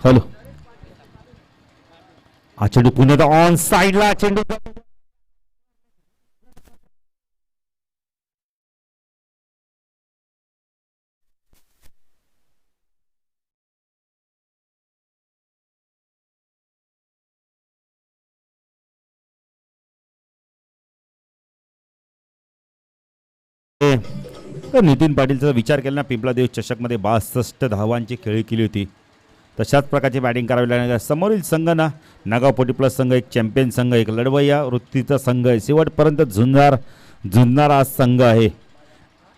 Hello, हा चेंडू पुन्हा ऑन साइडला चेंडू नितीन पाटीलचा विचार केला ना, पिंपळा देव चषकमध्ये 62 धावांची खेळी केली होती. तशाच प्रकारची बॅटिंग करावी लागणार. समोरील संघ ना नागाव पोटी प्लस संघ, एक चॅम्पियन संघ, एक लढवय्या वृत्तीचा संघ आहे. शेवटपर्यंत झुंजणारा संघ आहे.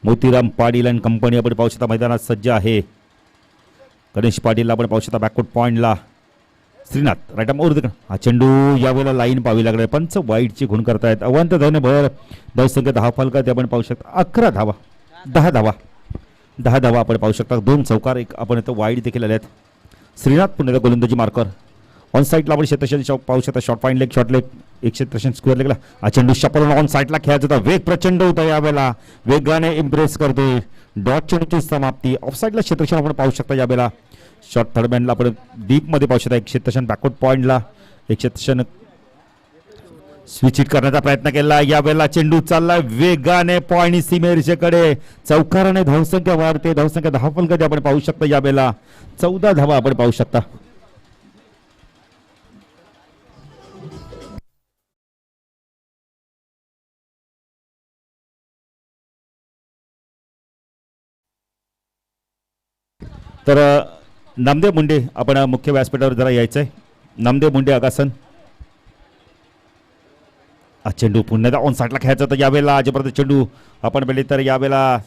मोतीराम पाटील आणि कंपनी आपण पाहू शकता मैदानात सज्ज आहे. गणेश पाटील आपण पाहू शकता बॅकवर्ड पॉईंटला. श्रीनाथ राईट उर्द, हा चेंडू यावेळेला लाईन पाहावी लागले. पंच वाईटची खूण करतायत. अवंत धावने भर धावसंख्या 10 फलका ते आपण पाहू शकता. 11 धावा, 10 धावा आपण पाहू शकता. 2 चौकार, एक आपण इथं वाईट देखील आले आहेत. श्रीनाथ पुन्हा गोलंदाजी मार्कर. ऑन साईडला आपण क्षेत्रक्षण पाहू शकता. Short point leg, short leg, एक क्षेत्रक्षण स्क्वेअर लेगला. हा चेंडू शपल ऑन साईडला खेळायचा होता. वेग प्रचंड होता यावेळेला, वेगाने इम्प्रेस करतोय. डॉट चेंडूची समाप्ती. ऑफ साईडला क्षेत्रक्षण आपण पाहू शकता यावेळेला. शॉर्ट थर्ड मॅनला आपण डीप मध्ये पाहू शकता. एक क्षेत्रक्षण बॅकवर्ड पॉईंटला, एक क्षेत्रक्षण स्विच हिट करण्याचा प्रयत्न केला. यावेळेला चेंडू चाललाय वेगाने पॉईंट सीमेरेषेकडे. चौकाराने धावसंख्या वाढते. धावसंख्या 10 फलकाची आपण पाहू शकता. यावेळेला 14 धावा आपण पाहू शकता. तर नामदेव मुंडे आपण मुख्य व्यासपीठावर जरा यायचंय. नामदेव मुंडे अगासन. चेंडू पुन्हा ऑन साईडला खेळायचा होता. यावेळेला आजपर्यंत चेंडू आपण पहिले तर यावेळेला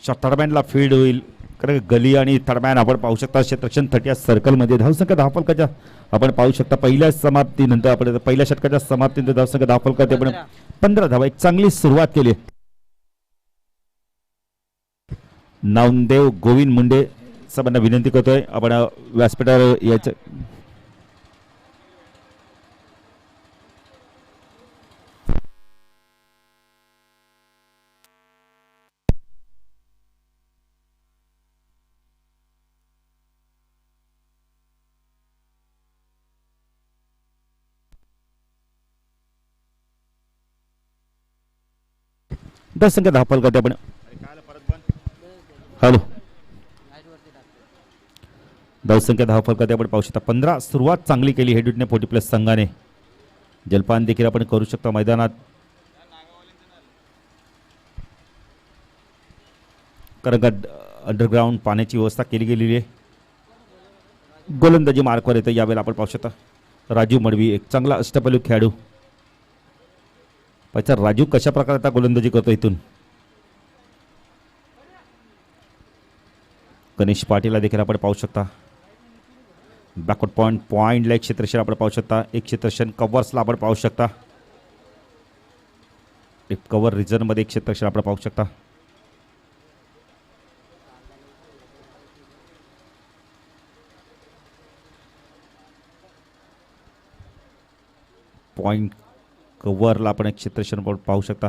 थर्डमॅनला फील्ड होईल. कारण गली आणि थर्डमॅन आपण पाहू शकता. क्षेत्रक्षण 30 सर्कलमध्ये. धावसंख्या 10 फलकाच्या आपण पाहू शकता. पहिल्या समाप्तीनंतर आपण पहिल्या षटकाच्या समाप्तीनंतर धावसंख्या 10 फलकात आपण 15 धावा. एक चांगली सुरुवात केली. नामदेव गोविंद मुंडे साहेबांना विनंती करतोय आपण व्यासपीठावर यायचं. धावसंख्या 10 फलकात आपण. हॅलो, धावसंख्या 10 फलकात आपण पाहू शकता. 15 सुरुवात चांगली केली हेडविटने 40 प्लस संघाने. जलपान देखील आपण करू शकता मैदानात. कारण का अंडरग्राऊंड पाण्याची व्यवस्था केली गेलेली आहे. गोलंदाजी मार्कवर येतं यावेळेला आपण पाहू शकता. राजू मडवी एक चांगला अष्टपैलू खेळाडू. पाहिजे राजू कशा प्रकारे आता गोलंदाजी करतो इथून. गणेश पाटीलला देखील आपण पाहू शकता. बॅकवर्ड पॉईंटला एक क्षेत्रक्षण आपण पाहू शकता. एक क्षेत्रक्षण कव्हर्सला आपण पाहू शकता. एक कव्हर रिजनमध्ये एक क्षेत्रक्षण आपण पाहू शकता. पॉईंट कव्हरला आपण एक क्षेत्रक्षण पाहू शकता.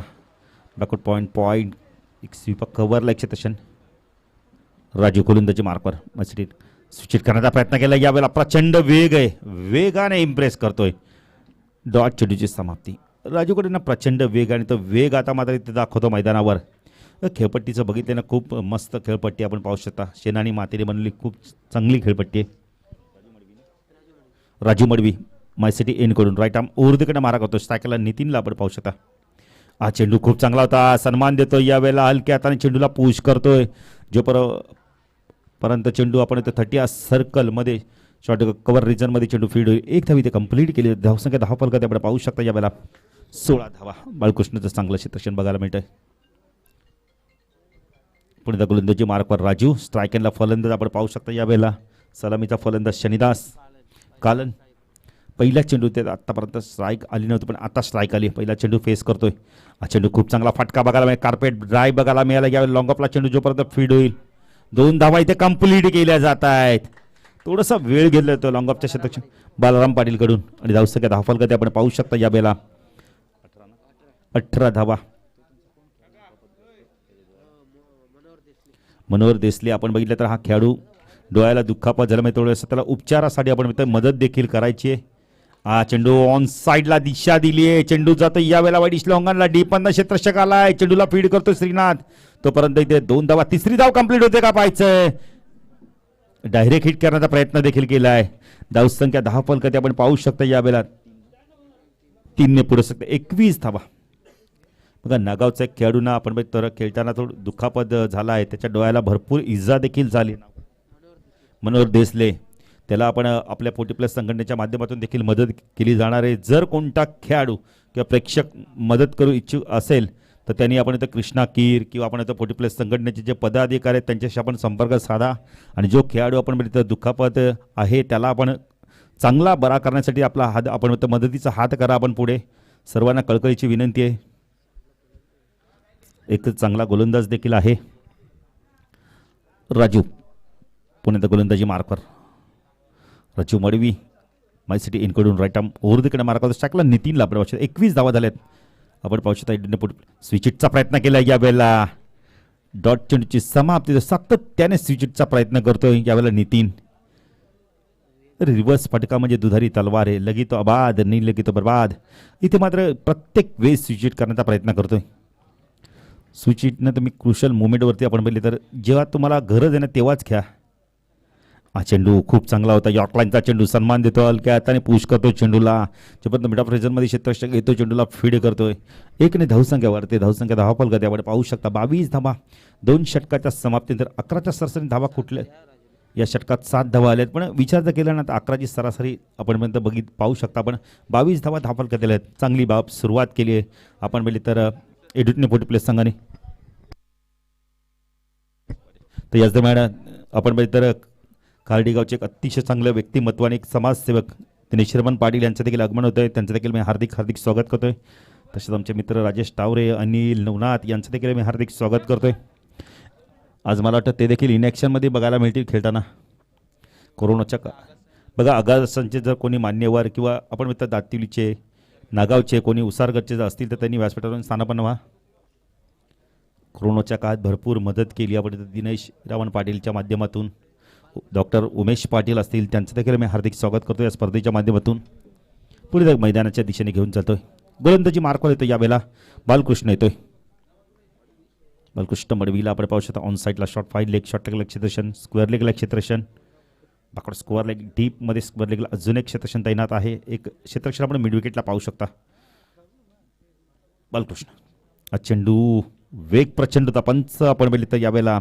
बॅकवर्ड पॉईंट एक स्वीपर कव्हरला एक क्षेत्रक्षण. राजू गोलंदाजी मार्कवर स्विच करण्याचा प्रयत्न केला. यावेळेला प्रचंड वेग आहे, वेगाने इम्प्रेस करतोय. डॉट चेंडूची समाप्ती. राजूकडे ना प्रचंड वेग आणि तो वेग आता मात्र इथे दाखवतो मैदानावर. खेळपट्टीचं बघितलं ना, खूप मस्त खेळपट्टी आपण पाहू शकता. शेनानी मातेने बनवली खूप चांगली खेळपट्टी आहे. राजू मडवी माय सिटी एन कडून राईट आर्म उर्दकडे मारा करतो. स्ट्रायकरला नितीनला आपण पाहू शकता. हा चेंडू खूप चांगला होता. सन्मान देतोय यावेळेला. हलक्या हाताने चेंडूला पुश करतोय. जोपर्यंत चेंडू आपण इथं 30 सर्कलमध्ये शॉर्ट कव्हर रिजनमध्ये चेंडू फील्ड होईल. एक धाव इथे कंप्लीट केली. धावसंख्या 10 फलकात आपण पाहू शकता. यावेळेला 16 धावा. बाळकृष्णचं चांगलं क्षेत्रक्षण बघायला मिळतंय. पुढे गोलंदाजी मार्कवर राजू. स्ट्रायकरला फलंदाज आपण पाहू शकता. यावेळेला सलामीचा फलंदाज शनिदास कालन. पहिला चेंडू ते आत्तापर्यंत स्ट्राईक आली नव्हती, पण आता स्ट्राईक आली. पहिला चेंडू फेस करतोय. हा चेंडू खूप चांगला फटका बघायला मिळेल. कार्पेट ड्राय बघायला मिळाला. यावेळी लॉंग ऑफला चेंडू जोपर्यंत फीड होईल. 2 धावा इथे कंप्लीट केल्या जात आहेत. थोडासा वेळ घेतला होता लॉंग ऑफच्या क्षेत्रक्षण बालराम पाटील कडून. आणि धावसंख्या 10 फलकात आपण पाहू शकता. यावेळेला 18 धावा. मनोहर देसले आपण बघितलं तर हा खेळाडू डोळ्याला दुखापत झाल्यामुळे थोडंसं त्याला उपचारासाठी आपण इथं मदत देखील करायची आहे. हा चेंडू ऑन साईडला दिशा दिली आहे. चेंडू जातो यावेळेला वाईट इस्लॉंगनला डीप मधनं क्षेत्ररक्षक आलाय. चेंडूला फीड करतो श्रीनाथ. तोपर्यंत इथे 2 धावा, तिसरी धाव कंप्लीट होते का पाहायचंय. डायरेक्ट हिट करण्याचा प्रयत्न देखील केलाय. धावसंख्या 10 फलकात आपण पाहू शकता यावेळेला 3 ने पुढे शकते 21 धावा. बघा नागावचा एक खेळाडूंना आपण तर खेळताना थोडं दुखापत झाला आहे. त्याच्या डोळ्याला भरपूर इजा देखील झाली. मनोहर देसले त्याला आपण आपल्या 40+ संघटनेच्या माध्यमातून देखील मदत केली जाणार आहे. जर कोणता खेळाडू किंवा प्रेक्षक मदत करू इच्छुक असेल तर त्यांनी आपण इथं कृष्णा कीर किंवा आपण इथं 40+ संघटनेचे जे पदाधिकारी आहेत त्यांच्याशी आपण संपर्क साधा आणि जो खेळाडू आपण इथं दुखापत आहे त्याला आपण चांगला बरा करण्यासाठी आपला हात आपण इथं मदतीचा हात करा. आपण पुढे सर्वांना कळकळीची विनंती आहे. एक चांगला गोलंदाज देखील आहे राजू. पुण्यात गोलंदाजी मार्कर राजू मडवी माय सिटी इनकडून राईट आर्म ओव्हर द कडे मार्क टाकला. नितीनला आपण पाहू शकता 21 धावा झाल्यात. आपण पाहू शकता स्विचिटचा प्रयत्न केला यावेळेला. डॉट चेंडूची समाप्ती सातत्याने स्विचिटचा प्रयत्न करतोय यावेळेला नितीन. रिव्हर्स फटका म्हणजे दुधारी तलवार आहे. लगी तो आबाद नाही लगी तो बर्बाद. इथे मात्र प्रत्येक वेळेस स्विचिट करण्याचा प्रयत्न करतोय. स्विचिटनं तुम्ही क्रुशल मुवमेंटवरती आपण बघितले तर जेव्हा तुम्हाला गरज आहे ना तेव्हाच घ्या. हा चेंडू खूप चांगला होता. यॉर्कलाईनचा चेंडू सन्मान देतो हलक्या हाताने पुश करतो चेंडूला. जोपर्यंत मिड ऑफ रेझनमध्ये क्षेत्ररक्षक येतो चेंडूला फीड करतोय. 1 ने धावसंख्या वाढते. धावसंख्या 10 फलकात आपण पाहू शकता 22 धावा. 2 षटकाच्या समाप्तीनंतर 11च्या सरासरी धावा कुठल्या या षटकात 7 धावा आल्यात. पण विचार जर केला ना तर 11ची सरासरी आपण पाहू शकता. आपण 22 धावा 10 फलकात आल्या आहेत. चांगली बाब सुरुवात केली आहे आपण बघितली तर एडुटने 40+ संघाने. तर याच दरम्यान आपण बघितलं तर कार्डिगावचे एक अतिशय चांगलं व्यक्तिमत्व आणि एक समाजसेवक दिनेश शर्मन पाटील यांचं देखील आगमन होतं आहे. त्यांचं देखील मी हार्दिक स्वागत करतोय. तसेच आमचे मित्र राजेश टावरे अनिल नवनाथ यांचं देखील मी हार्दिक स्वागत करतोय. आज मला वाटतं ते देखील इनॅक्शनमध्ये बघायला मिळतील खेळताना. कोरोनाच्या बघा आगासांचे जर कोणी मान्यवर किंवा आपण मित्र दातिवलीचे नागावचे कोणी उसारगडचे जर असतील तर त्यांनी व्यासपीठावरून स्थानापन्न व्हा. कोरोनाच्या काळात भरपूर मदत केली आपण दिनेश रावण पाटीलच्या माध्यमातून. डॉक्टर उमेश पाटील असतील त्यांचं देखील मी हार्दिक स्वागत करतो या स्पर्धेच्या माध्यमातून. पुढे मैदानाच्या दिशेने घेऊन चालतोय. गोलंदाजी मार्कवर येतो यावेळेला बालकृष्ण येतोय. बालकृष्ण मडवीला आपण पाहू शकता ऑन साईडला शॉर्ट 5 लेग शॉर्ट लेगला क्षेत्ररक्षण स्क्वेअर लेगला क्षेत्ररक्षण बाकड स्क्वेअर लेग डीपमध्ये स्क्वेअर लेगला अजून एक क्षेत्ररक्षण तैनात आहे. एक क्षेत्ररक्षण आपण मिड विकेटला पाहू शकता. बालकृष्ण हा चेंडू वेग प्रचंड होता. पंच आपण बघितलं तर यावेळेला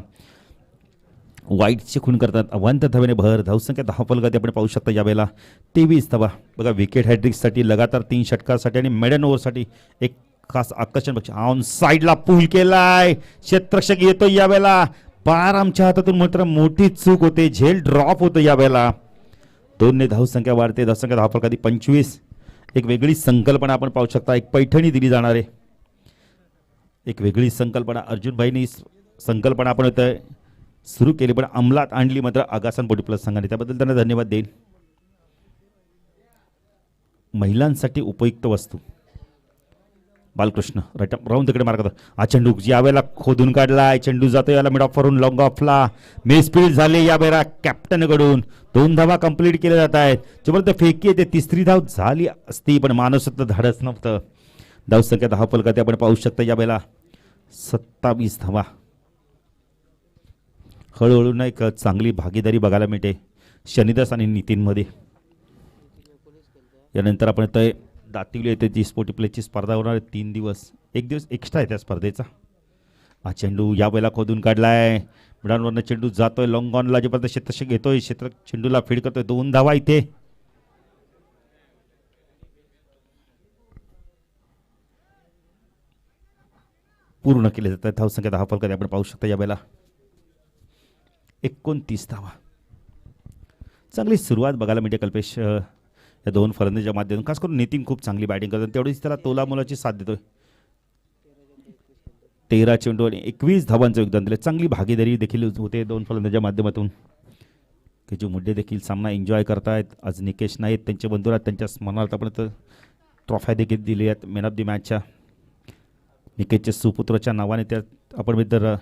वाईटचे खून करतात. अवांत धावेने भर. धावसंख्या 10 फलकात आपण पाहू शकता यावेळेला 23 धावा. बघा विकेट हॅट्रिकसाठी लगातार 3 षटकासाठी आणि मेडन ओव्हरसाठी एक खास आकर्षण बघ. ऑन साईडला पूल केलाय. क्षेत्ररक्षक येतो यावेळेला. बार आमच्या हातातून मात्र मोठी चूक होते. झेल ड्रॉप होतो यावेळेला. 2 ने धावसंख्या वाढते. धावसंख्या 10 फलकात 25. एक वेगळी संकल्पना आपण पाहू शकता. एक पैठणी दिली जाणार आहे. एक वेगळी संकल्पना अर्जुनभाईंनी संकल्पना आपण इथं सुरू केली पण अंमलात आणली मात्र आगासन 40+ संघाने. त्याबद्दल त्यांना धन्यवाद देईल. महिलांसाठी उपयुक्त वस्तू बालकृष्ण राईट राऊंड तिकडे मार्ग. हा चेंडू यावेळेला खोदून काढलाय. चेंडू जातो याला मिड ऑफ वरून लॉंग ऑफला मिसफील्ड झाले यावेळेला कॅप्टनकडून. 2 धावा कंप्लीट केल्या जात आहेत. जोपर्यंत फेकी येते तिसरी धाव झाली असती पण मानसत्व धाडस नव्हतं. धावसंख्या 10 फलकात आपण पाहू शकता यावेळेला 27 धावा. हळूहळू ना एक चांगली भागीदारी बघायला मिळते शनिदास आणि नितीनमध्ये. यानंतर आपण तर दातिवली येते जी स्पोर्टिप्लेची स्पर्धा होणार आहे 3 दिवस. 1 दिवस एक्स्ट्रा आहे त्या स्पर्धेचा. हा चेंडू यावेळेला खोदून काढलाय. मिडांवरनं चेंडू जातोय लॉंग ऑनला. जेपर्यंत क्षेत्ररक्षक घेतोय क्षेत्र चेंडूला फीड करतोय. 2 धावा इथे. पूर्ण केले जातात. धावसंख्या 10 फलकात आपण पाहू शकता यावेळेला 29 धावा. चांगली सुरुवात बघायला मिळते कल्पेश या 2 फलंदाजांच्या माध्यमातून. खास करून नितीन खूप चांगली बॅटिंग करतात. तेवढीच त्याला तोलामोलाची साथ देतोय. 13 चेंडू आणि 21 धावांचं योगदान दिलं. चांगली भागीदारी देखील होते 2 फलंदाजांच्या माध्यमातून. केजू मुड्डे देखील सामना एन्जॉय करतायत. आज निकेश नाईक त्यांचे बंधू आहेत. त्यांच्या स्मरणार्थ आपण ट्रॉफ्या देखील दिली आहेत मॅन ऑफ द मॅचच्या. निकेशच्या सुपुत्राच्या नावाने त्यात आपण तर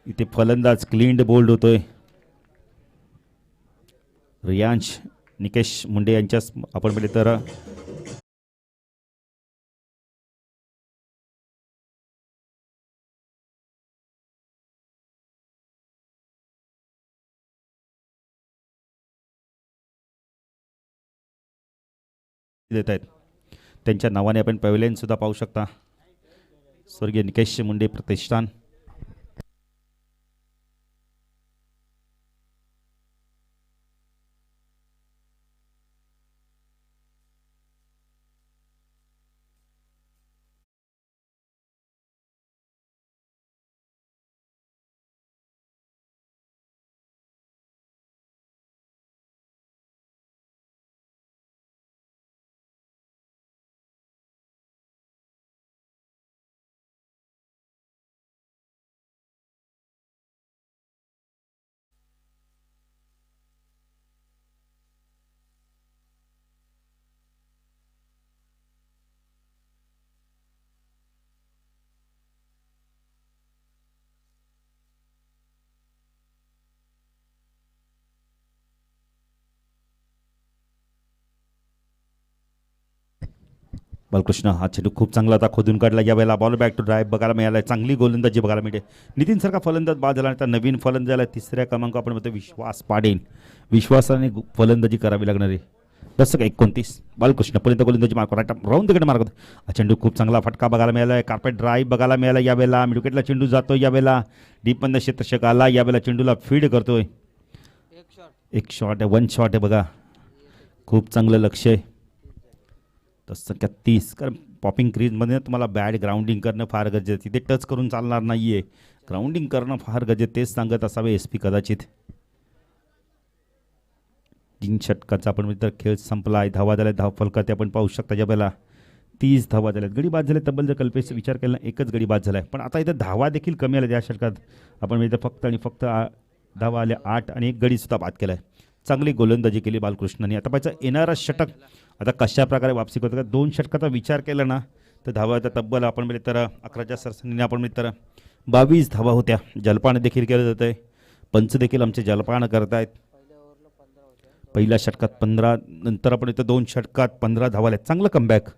इथे फलंदाज क्लीन बोल्ड होतोय. रियांश निकेश मुंडे यांच्या आपण पाहिले तर देत आहेत. त्यांच्या नावाने आपण पॅव्हलियन सुद्धा पाहू शकता. स्वर्गीय निकेश मुंडे प्रतिष्ठान. बालकृष्ण हा चेंडू खूप चांगला आता खोदून काढला. यावेळेला बॉल बॅक टू ड्राईव्ह बघायला मिळाला. चांगली गोलंदाजी बघायला मिळते. नितीन सारखा फलंदाज बाद झाला. आता नवीन फलंदाजाला तिसऱ्या क्रमांक आपण म्हणतो विश्वास पाडेल. विश्वासाने फलंदाजी करावी लागणार आहे. दशक 29 बालकृष्ण पर्यंत गोलंदाजी मार्क राऊंड तिकडे मार्क होता. हा चेंडू खूप चांगला फटका बघायला मिळाला आहे. कार्पेट ड्राईव्ह बघायला मिळाला. यावेळेला विकेटला चेंडू जातो. यावेळेला डीपमध्ये क्षेत्ररक्षक आला. यावेळेला चेंडूला फीड करतोय. एक शॉट आहे. 1 शॉट आहे बघा. खूप चांगलं लक्ष आहे. तसं 30 कारण पॉपिंग क्रीजमध्ये तुम्हाला बॅड ग्राउंडिंग करणं फार गरजेचं आहे. तिथे टच करून चालणार नाही आहे. ग्राउंडिंग करणं फार गरजेचं तेच सांगत असावे SP कदाचित. 3 षटकाचा आपण तर खेळ संपला आहे. धावा झाल्या. धाव फलकात आपण पाहू शकता. ज्यावेळेला 30 धावा झाल्यात. गडी बाद झाले तब्बल जर कल्पेचा विचार केला एकच गडी बाद झाला आहे. पण आता इथं धावा देखील कमी आल्या त्या षटकात. आपण इथं फक्त आणि फक्त धावा आल्या 8 आणि 1 गडीसुद्धा बाद केला आहे. चांगली गोलंदाजी केली बालकृष्णाने. आता पाहिजे येणारा षटक आता कशा प्रकारे वापसी करतो का. 2 षटकाचा विचार केला ना तर धावा तर तब्बल आपण म्हणजे तर 11च्या सरसंघीने आपण म्हणजे तर 22 धावा होत्या. जलपान देखील केलं जात आहे. पंच देखील आमचे जलपान करत आहेत. पहिल्या षटकात 15 नंतर आपण इथं 2 षटकात 15 धावा आहेत. चांगलं कमबॅक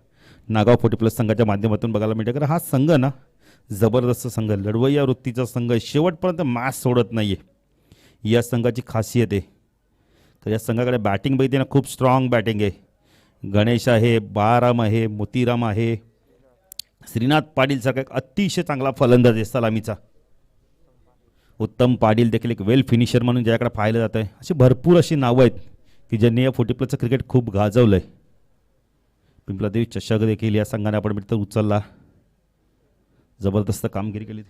नागाव 40+ संघाच्या माध्यमातून बघायला मिळते. कारण हा संघ ना जबरदस्त संघ लढवय्या वृत्तीचा संघ शेवटपर्यंत मॅच सोडत नाही आहे. या संघाची खासियत आहे. तर या संघाकडे बॅटिंग बघितली ना खूप स्ट्रॉंग बॅटिंग आहे. गणेश आहे, बाळाराम आहे, मोतीराम आहे, श्रीनाथ पाटील सारखा एक अतिशय चांगला फलंदाज आहे सलामीचा. उत्तम पाटील देखील एक वेल फिनिशर म्हणून ज्याकडे पाहिलं जातं आहे. अशी भरपूर अशी नावं आहेत की ज्यांनी या 40+चं क्रिकेट खूप गाजवलं आहे. पिंपलादेवी चषक देखील या संघाने आपण मित्र उचलला. जबरदस्त कामगिरी केली.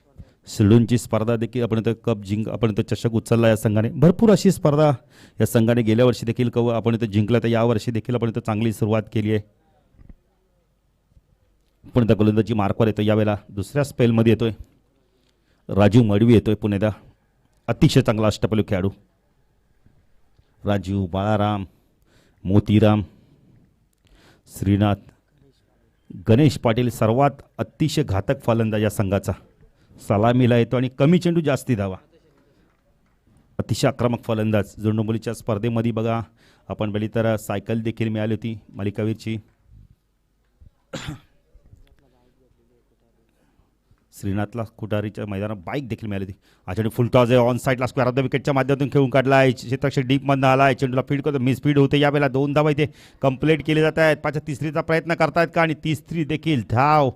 सिडूनची स्पर्धा देखील आपण इथं कप आपण इथं चषक उचलला या संघाने. भरपूर अशी स्पर्धा या संघाने गेल्या वर्षी देखील आपण इथं जिंकला. तर यावर्षी देखील आपण इथं चांगली सुरुवात केली आहे. पण त्या गोलंदाजी मार्कवर येतो. यावेळेला दुसऱ्या स्पेलमध्ये येतोय राजू मडवी येतोय पुणेदा. अतिशय चांगला अष्टपैलू खेळाडू राजू, बाळाराम, मोतीराम, श्रीनाथ, गणेश पाटील सर्वात अतिशय घातक फलंदाज या संघाचा. सलामीला येतो आणि कमी चेंडू जास्ती धावा. अतिशय आक्रमक फलंदाज. जोंडोंबोलीच्या स्पर्धेमध्ये बघा आपण बघितली तर सायकल देखील मिळाली होती मालिकावीरची. श्रीनाथला कुटारीच्या मैदानात बाईक देखील मिळाली होती. हा चेंडू फुल टॉस आहे. ऑन साईडला स्क्वेअर ऑफ द विकेटच्या माध्यमातून खेळून काढला आहे. क्षेत्ररक्षक डीपमधनं आला आहे. चेंडूला फीड करतो. मिस फीड होते. यावेळेला 2 धावा इथे कंप्लीट केले जात आहेत. 5-3चा प्रयत्न करतायत का आणि 3 देखील धाव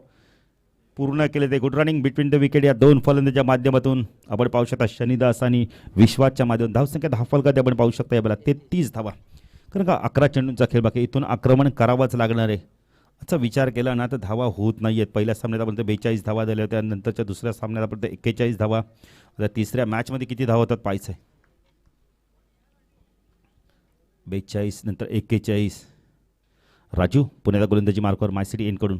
पूर्ण केले ते. Good running between the wicket या 2 फलंदाजाच्या माध्यमातून आपण पाहू शकता. शनिदास आणि विश्वासच्या माध्यमातून धावसंख्या 10 फलकात आपण पाहू शकता. यावेळेला 33 धावा. कारण का 11 चेंडूंचा खेळ बाकी. इथून आक्रमण करावंच लागणार आहे. असा विचार केला ना तर धावा होत नाही आहेत. पहिल्या सामन्यात आपण 42 धावा झाल्या होत्या. नंतरच्या दुसऱ्या सामन्यात आपण 41 धावा. आता तिसऱ्या मॅचमध्ये किती धावा होतात पाहायचं आहे. 42 नंतर 41. राजू पुण्याचा गोलंदाजी मार्कवर माय सिटी एनकडून.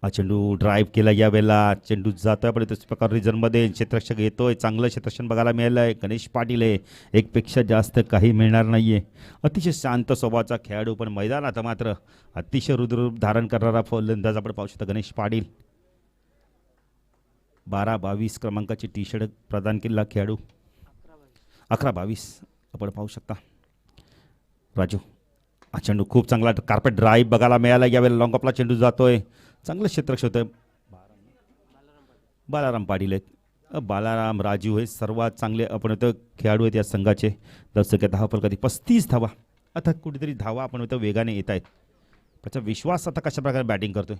हा चेंडू ड्राईव्ह केला. यावेळेला चेंडू जातोय पण तसं प्रकार रिझनमध्ये क्षेत्ररक्षक येतोय. चांगलं क्षेत्ररक्षण बघायला मिळालं आहे. गणेश पाटील आहे. एकपेक्षा जास्त काही मिळणार नाही आहे. अतिशय शांत स्वभावाचा खेळाडू पण मैदानात मात्र अतिशय रुद्ररूप धारण करणारा फलंदाज आपण पाहू शकता गणेश पाटील. 12-22 क्रमांकाची टी-शर्ट प्रदान केलेला खेळाडू. 11-22 आपण पाहू शकता. राजू हा चेंडू खूप चांगला कार्पेट ड्राईव्ह बघायला मिळाला. यावेळेला लॉंग ऑफला चेंडू जातोय. चांगलं क्षेत्ररक्षक होतंय. बालाराम पाटील आहेत. बालाराम राजू हे सर्वात चांगले आपण इथं खेळाडू आहेत या संघाचे. दर्शक धावा फलकाती 35 धावा. आता कुठेतरी धावा आपण इथं वेगाने येत आहेत. त्याचा विश्वास आता कशा प्रकारे बॅटिंग करतोय.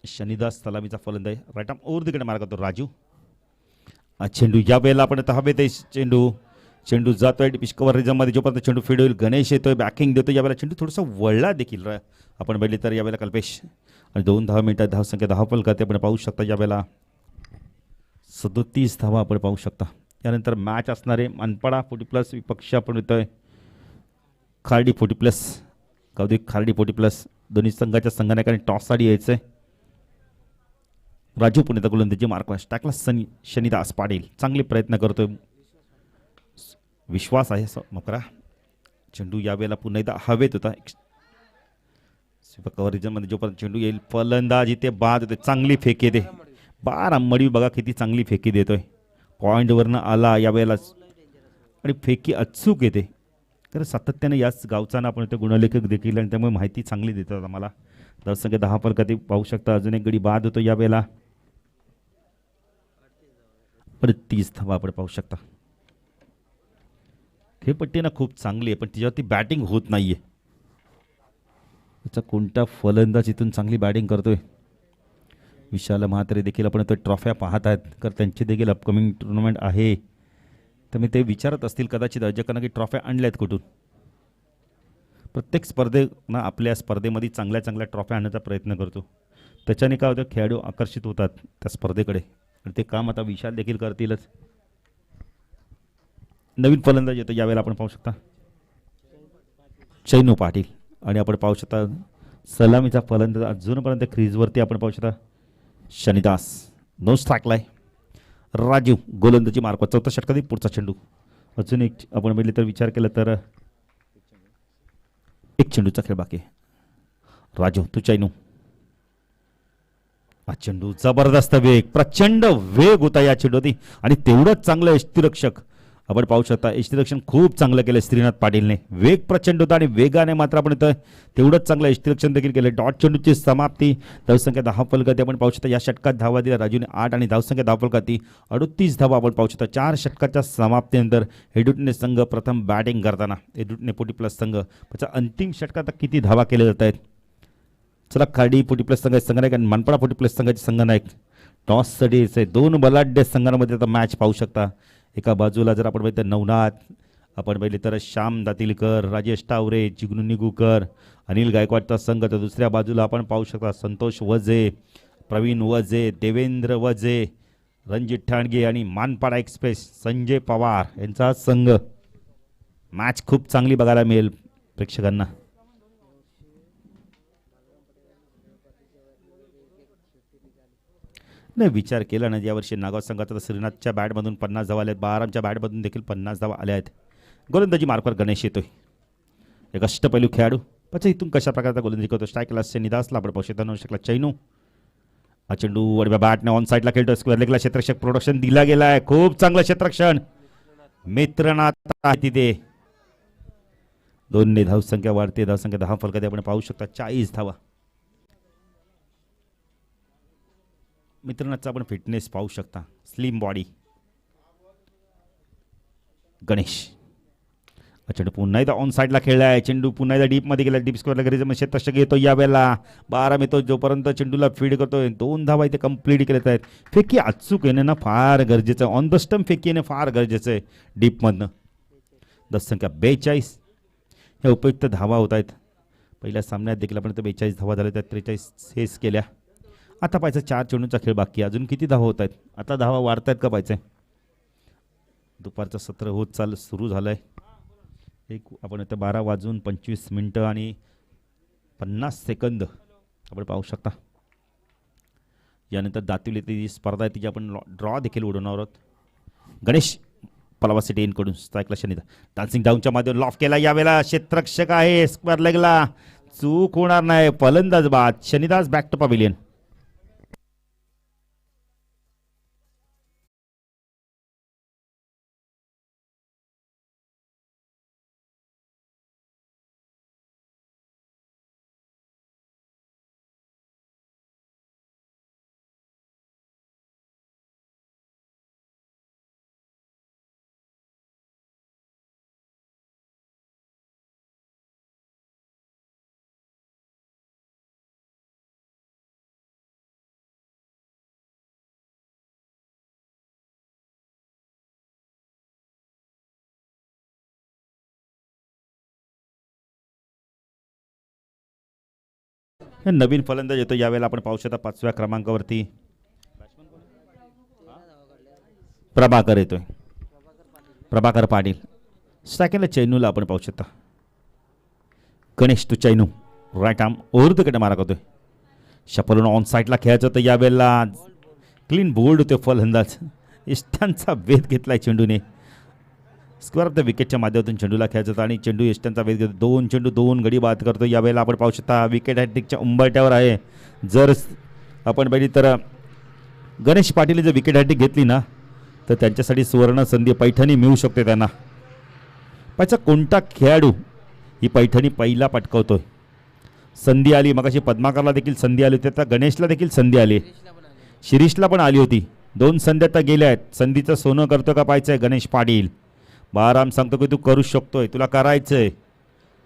शनिदास सलामीचा फलंदाज राईट आर्म ओव्हर तिकडे मार करतो राजू. चेंडू या वेळेला आपण आता हवेत चेंडू जातोय पिच कव्हरेजमध्ये. जोपर्यंत चेंडू फीड होईल गणेश येतोय बॅकिंग देतोय. यावेळेला चेंडू थोडासा वळला देखील आपण बघितले तर यावेळेला कल्पेश. आणि 2 मिनिटात धावसंख्या 10 फलकाते आपण पाहू शकता. यावेळेला 37 धावा आपण पाहू शकता. यानंतर मॅच असणारे मनपाडा 40+ विपक्ष आपण येतोय खार्डी 40+. कौतिक खार्डी 40+. दोन्ही संघाच्या संघाने टॉससाठी यायचंय. राजू पुणे गोलंदाजी मार्कवास टाकला. शनिदास पाटील चांगले प्रयत्न करतोय. विश्वास आहे मकरा. चेंडू यावेळेला पुन्हा एकदा हवेत होता. कव्हरेजमध्ये जोपर्यंत चेंडू येईल फलंदाज इथे बाद होते. चांगली फेक येते. 12 मडी बघा किती चांगली फेकी देतोय. पॉईंटवरनं आला यावेळेलाच आणि फेकी अचूक येते. तर सातत्याने याच गावचा आपण इथे गुणलेखक देखील आणि त्यामुळे माहिती चांगली देतात आम्हाला. दर्शक 10 फलकाती पाहू शकता. अजून एक गडी बाद होतो यावेळेला. 30 धावा आपण पाहू शकता. खेळपट्टी ना खूप चांगली आहे पण तिच्यावरती बॅटिंग होत नाहीये. त्याचा कोणता फलंदाज इथून चांगली बॅटिंग करतोय. विशाल म्हात्रे देखील आपण तो ट्रॉफ्या पाहत आहेत तर त्यांची देखील अपकमिंग टुर्नामेंट आहे. तर मी ते विचारत असतील कदाचित अर्जकांना की ट्रॉफ्या आणल्यात कुठून. प्रत्येक स्पर्धेना आपल्या स्पर्धेमध्ये चांगल्या चांगल्या ट्रॉफ्या आणण्याचा प्रयत्न करतो. त्याच्याने काय होतं खेळाडू आकर्षित होतात त्या स्पर्धेकडे आणि ते काम आता विशाल देखील करतीलच. नवीन फलंदाज येतो यावेळेला आपण पाहू शकता चैनू पाटील. आणि आपण पाहू शकता सलामीचा फलंदाज अजूनपर्यंत क्रीजवरती आपण पाहू शकता शनिदास. नो स्ट्राईकलाय राजू गोलंदाजी मार्क 4थ्या षटकातील पुढचा चेंडू. अजून एक आपण बघितलं तर विचार केला तर एक चेंडूचा खेळ बाकी. राजू तू चैनू. हा चेंडू जबरदस्त वेग प्रचंड वेग होता या चेंडूवरती आणि तेवढंच चांगलं यष्टिरक्षक आपण पाहू शकता. यष्टिरक्षण खूप चांगलं केलं श्रीनाथ पाटीलने. वेग प्रचंड होता आणि वेगाने मात्र आपण इथं तेवढंच चांगलं यष्टिरक्षण देखील केलं. डॉट चेंडूची समाप्ती. धावसंख्या 10 फलकाती आपण पाहू शकता. या षटकात धावा दिल्या राजूने 8 आणि धावसंख्या 10 फलकाती 38 धावा आपण पाहू शकता. 4 षटकाच्या समाप्तीनंतर हेडुटने संघ प्रथम बॅटिंग करताना हेडुटने 40+ संघ त्याचा अंतिम षटकात किती धावा केल्या जात आहेत. चला खाडी 40+ संघाचे संघनायक आणि मनपाडा 40+ संघाचे संघनायक टॉससाठी 2 बलाढ्य संघांमध्ये आता मॅच पाहू शकता. एका बाजूला जर आपण बघितलं नवनाथ आपण बघितले तर श्याम दातिलकर राजेश टावरे जिग्नू निगुकर अनिल गायकवाडचा संघ. तर दुसऱ्या बाजूला आपण पाहू शकता संतोष वजे प्रवीण वजे देवेंद्र वजे रणजित ठाणगे आणि मानपाडा एक्सप्रेस संजय पवार यांचा संघ. मॅच खूप चांगली बघायला मिळेल प्रेक्षकांना. नाही विचार केला ना यावर्षी नागाव संघाचा श्रीनाथच्या बॅटमधून 50 धावा आल्या आहेत. बारामच्या बॅटमधून देखील 50 धावा आल्या आहेत. गोलंदाजी मार्कवर गणेश येतोय. एक अष्टपैलू खेळाडू. पचा इथून कशा प्रकारचा गोलंदाजी करतो. स्ट्राईकला शनिदासला आपण पाहू शकता. 9 षटकाला चैनू. हा चेंडू वडव्या बॅटने ऑन साईडला खेळतो. स्क्वेअर लेगला क्षेत्ररक्षक प्रोडक्शन दिला गेला आहे. खूप चांगलं क्षेत्ररक्षण मित्रनाथ तिथे. 2 धावसंख्या वाढते. धावसंख्या 10 फलकाती आपण पाहू शकता. 40 धावा. मित्रांचा आपण फिटनेस पाहू शकता. Slim body. गणेश चेंडू पुन्हा एकदा ऑन साईडला खेळला आहे. चेंडू पुन्हा एकदा डीपमध्ये गेला. डीप स्क्वेअरला घरी क्षेत्ररक्षक येतो यावेळेला. 12 येतो जोपर्यंत चेंडूला फीड करतोय. 2 धावा इथे कंप्लीट केलेत आहेत. फेकी अचूक येणे ना फार गरजेचं आहे. ऑन द स्टंप फेकी येणे फार गरजेचं आहे डीपमधनं. धावसंख्या 42 हे उपयुक्त धावा होत आहेत. पहिल्या सामन्यात देखील आपण 42 धावा झाल्या. त्या 43 सेस केल्या. आता पाहायचं 4 चेंडूचा खेळ बाकी. अजून किती धावा होत आहेत. आता धावा वाढत आहेत का पाहायचं. दुपारचं सत्र होत सुरू झालं आहे. आपण आता 12:25 आणि 50 सेकंद आपण पाहू शकता. यानंतर दातिवली ती स्पर्धा आहे तिची आपण ड्रॉ देखील उडवणार आहोत. गणेश पलावा सिटी इनकडून स्ट्राईकला शनिदा. डान्सिंग डाऊनच्या माध्यमातून लॉफ केला. यावेळेला क्षेत्ररक्षक आहे. स्क्वेअर लेगला चूक होणार नाही. फलंदाज बाद. शनिदास बॅक टू पॅव्हिलियन. हे नवीन फलंदाज येतो यावेळेला आपण पाहू शकता 5व्या क्रमांकावरती प्रभाकर येतोय, प्रभाकर पाटील. सेकंडला चैनूला आपण पाहू शकता. Ganesh to Chainu right arm over the कडे मारा करतोय. शपलून ऑन साईडला खेळायचं होतं यावेळेला. क्लीन बोल्ड होते फलंदाज. इष्टांचा वेध घेतलाय चेंडूने. स्क्वेअर ऑफ द विकेटच्या माध्यमातून चेंडूला खेळायचं होतं आणि चेंडू इष्टांचा वेध घेतो. 2 चेंडू 2 गडी बाद करतो यावेळेला आपण पाहू शकता. विकेट हॅट्रिकच्या उंबरट्यावर आहे. जर आपण बघितली तर गणेश पाटील जर विकेट हॅट्रिक घेतली ना तर त्यांच्यासाठी सुवर्ण संधी पैठणी मिळू शकते त्यांना. पाहिजे कोणता खेळाडू ही पैठणी पहिला पटकावतोय. संधी आली मगाशी पद्माकरला देखील संधी आली होती, आता गणेशला देखील संधी आली, शिरीषला पण आली होती. 2 संधी आता गेल्या आहेत. संधीचं सोनं करतो का पाहायचं आहे गणेश पाटील. बाराम सांगतो की तू करू शकतोय, तुला करायचंय,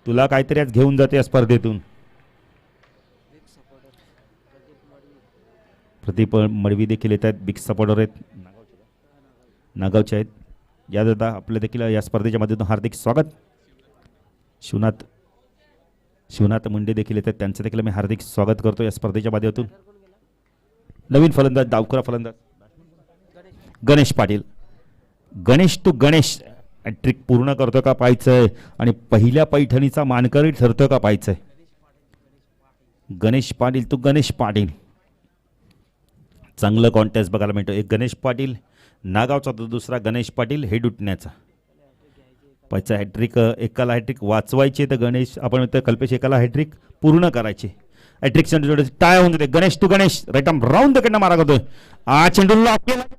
तुला काहीतरी आज घेऊन जाते या स्पर्धेतून. प्रदीप मडवी देखील येत आहेत, बिग सपोर्टर आहेत, नागावचे आहेत. या दादा आपल्या देखील या स्पर्धेच्या माध्यमातून हार्दिक स्वागत. शिवनाथ मुंडे देखील येतात, त्यांचं देखील मी हार्दिक स्वागत करतो या स्पर्धेच्या माध्यमातून. नवीन फलंदाज डावखुरा फलंदाज गणेश पाटील. गणेश टू गणेश ट्रिक पूर्ण करतो का पाहायचंय आणि पहिल्या पैठणीचा मानकरी ठरतो का पाहायचंय. गणेश पाटील टू गणेश पाटील. चांगलं कॉन्टेस्ट बघायला मिळतो. एक गणेश पाटील नागावचा, तो दुसरा गणेश पाटील हेड उठण्याचा. पाहिजे हॅट्रिक, एकाला हॅट्रिक वाचवायची तर गणेश आपण म्हणतो कल्पेश एकाला हॅट्रिक पूर्ण करायची. हॅट्रिक चेंडू टाळ्या होऊन जाते. Ganesh to Ganesh right arm round कडनं मारा करतोय. चेंडूला आपल्याला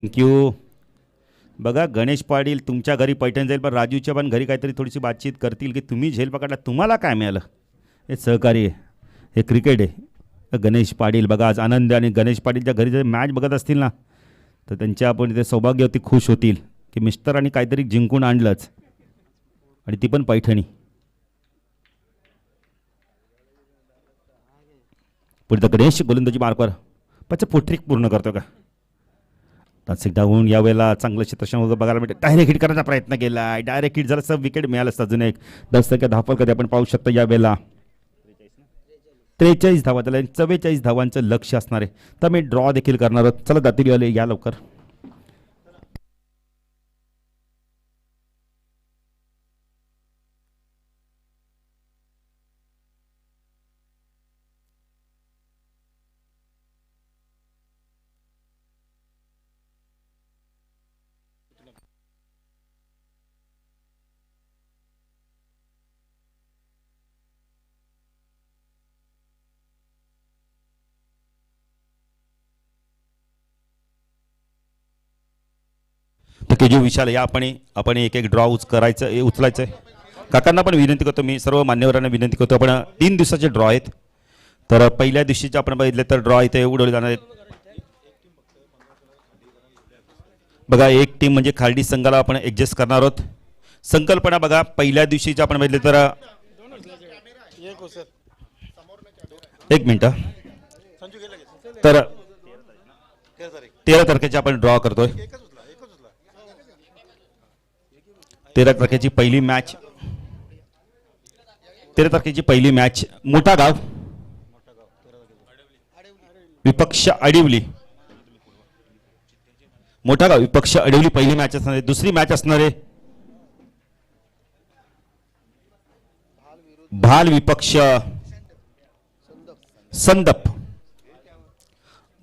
थँक्यू. बघा गणेश पाटील तुमच्या घरी पैठण जाईल, पण राजूच्या पण घरी काहीतरी थोडीशी बातचीत करतील की तुम्ही झेल पकडला, तुम्हाला काय मिळालं. हे सहकारी आहे, हे क्रिकेट आहे. गणेश पाटील बघा आज आनंद, आणि गणेश पाटीलच्या घरी जर मॅच बघत असतील ना तर त्यांच्या आपण ते सौभाग्यवती खुश होतील की मिस्टरांनी काहीतरी जिंकून आणलंच, आणि ती पण पैठणी. पुढे गणेश गोलंदाजी मार्कवर पच्चा पोट्रिक पूर्ण करतो का. डाऊन यावेळेला चांगलं क्षेत्रक्षण वगैरे बघायला मिळतं. डायरेक्ट हिट करण्याचा प्रयत्न केला, डायरेक्ट हिट झाला, विकेट मिळालं असतं. अजून एक 10 धावफल कधी आपण पाहू शकतो यावेळेला. 43 धावा, त्याला 44 धावांचं लक्ष असणार आहे. तर मी ड्रॉ देखील करणार आहोत. चला दातीवाले या लवकर. तर केजू विशाल या आपण एक एक ड्रॉ करायचं उचलायचं आहे. काकांना पण विनंती करतो, मी सर्व मान्यवरांना विनंती करतो. आपण 3 दिवसाचे ड्रॉ आहेत. तर पहिल्या दिवशीचे आपण बघितले तर ड्रॉ इथे उडवले जाणार आहेत. बघा एक टीम म्हणजे खालडी संघाला आपण ऍडजस्ट करणार आहोत. संकल्पना बघा पहिल्या दिवशीचे आपण बघितले तर एक मिनिट, तर 13 तारखेचे आपण ड्रॉ करतोय. 13 तारखेची पहिली मॅच, 13 तारखेची पहिली मॅच मोठा गाव विपक्ष अडिवली. मोठा गाव विपक्ष अडिवली पहिली मॅच असणार आहे. दुसरी मॅच असणार आहे भाल विपक्ष संदप.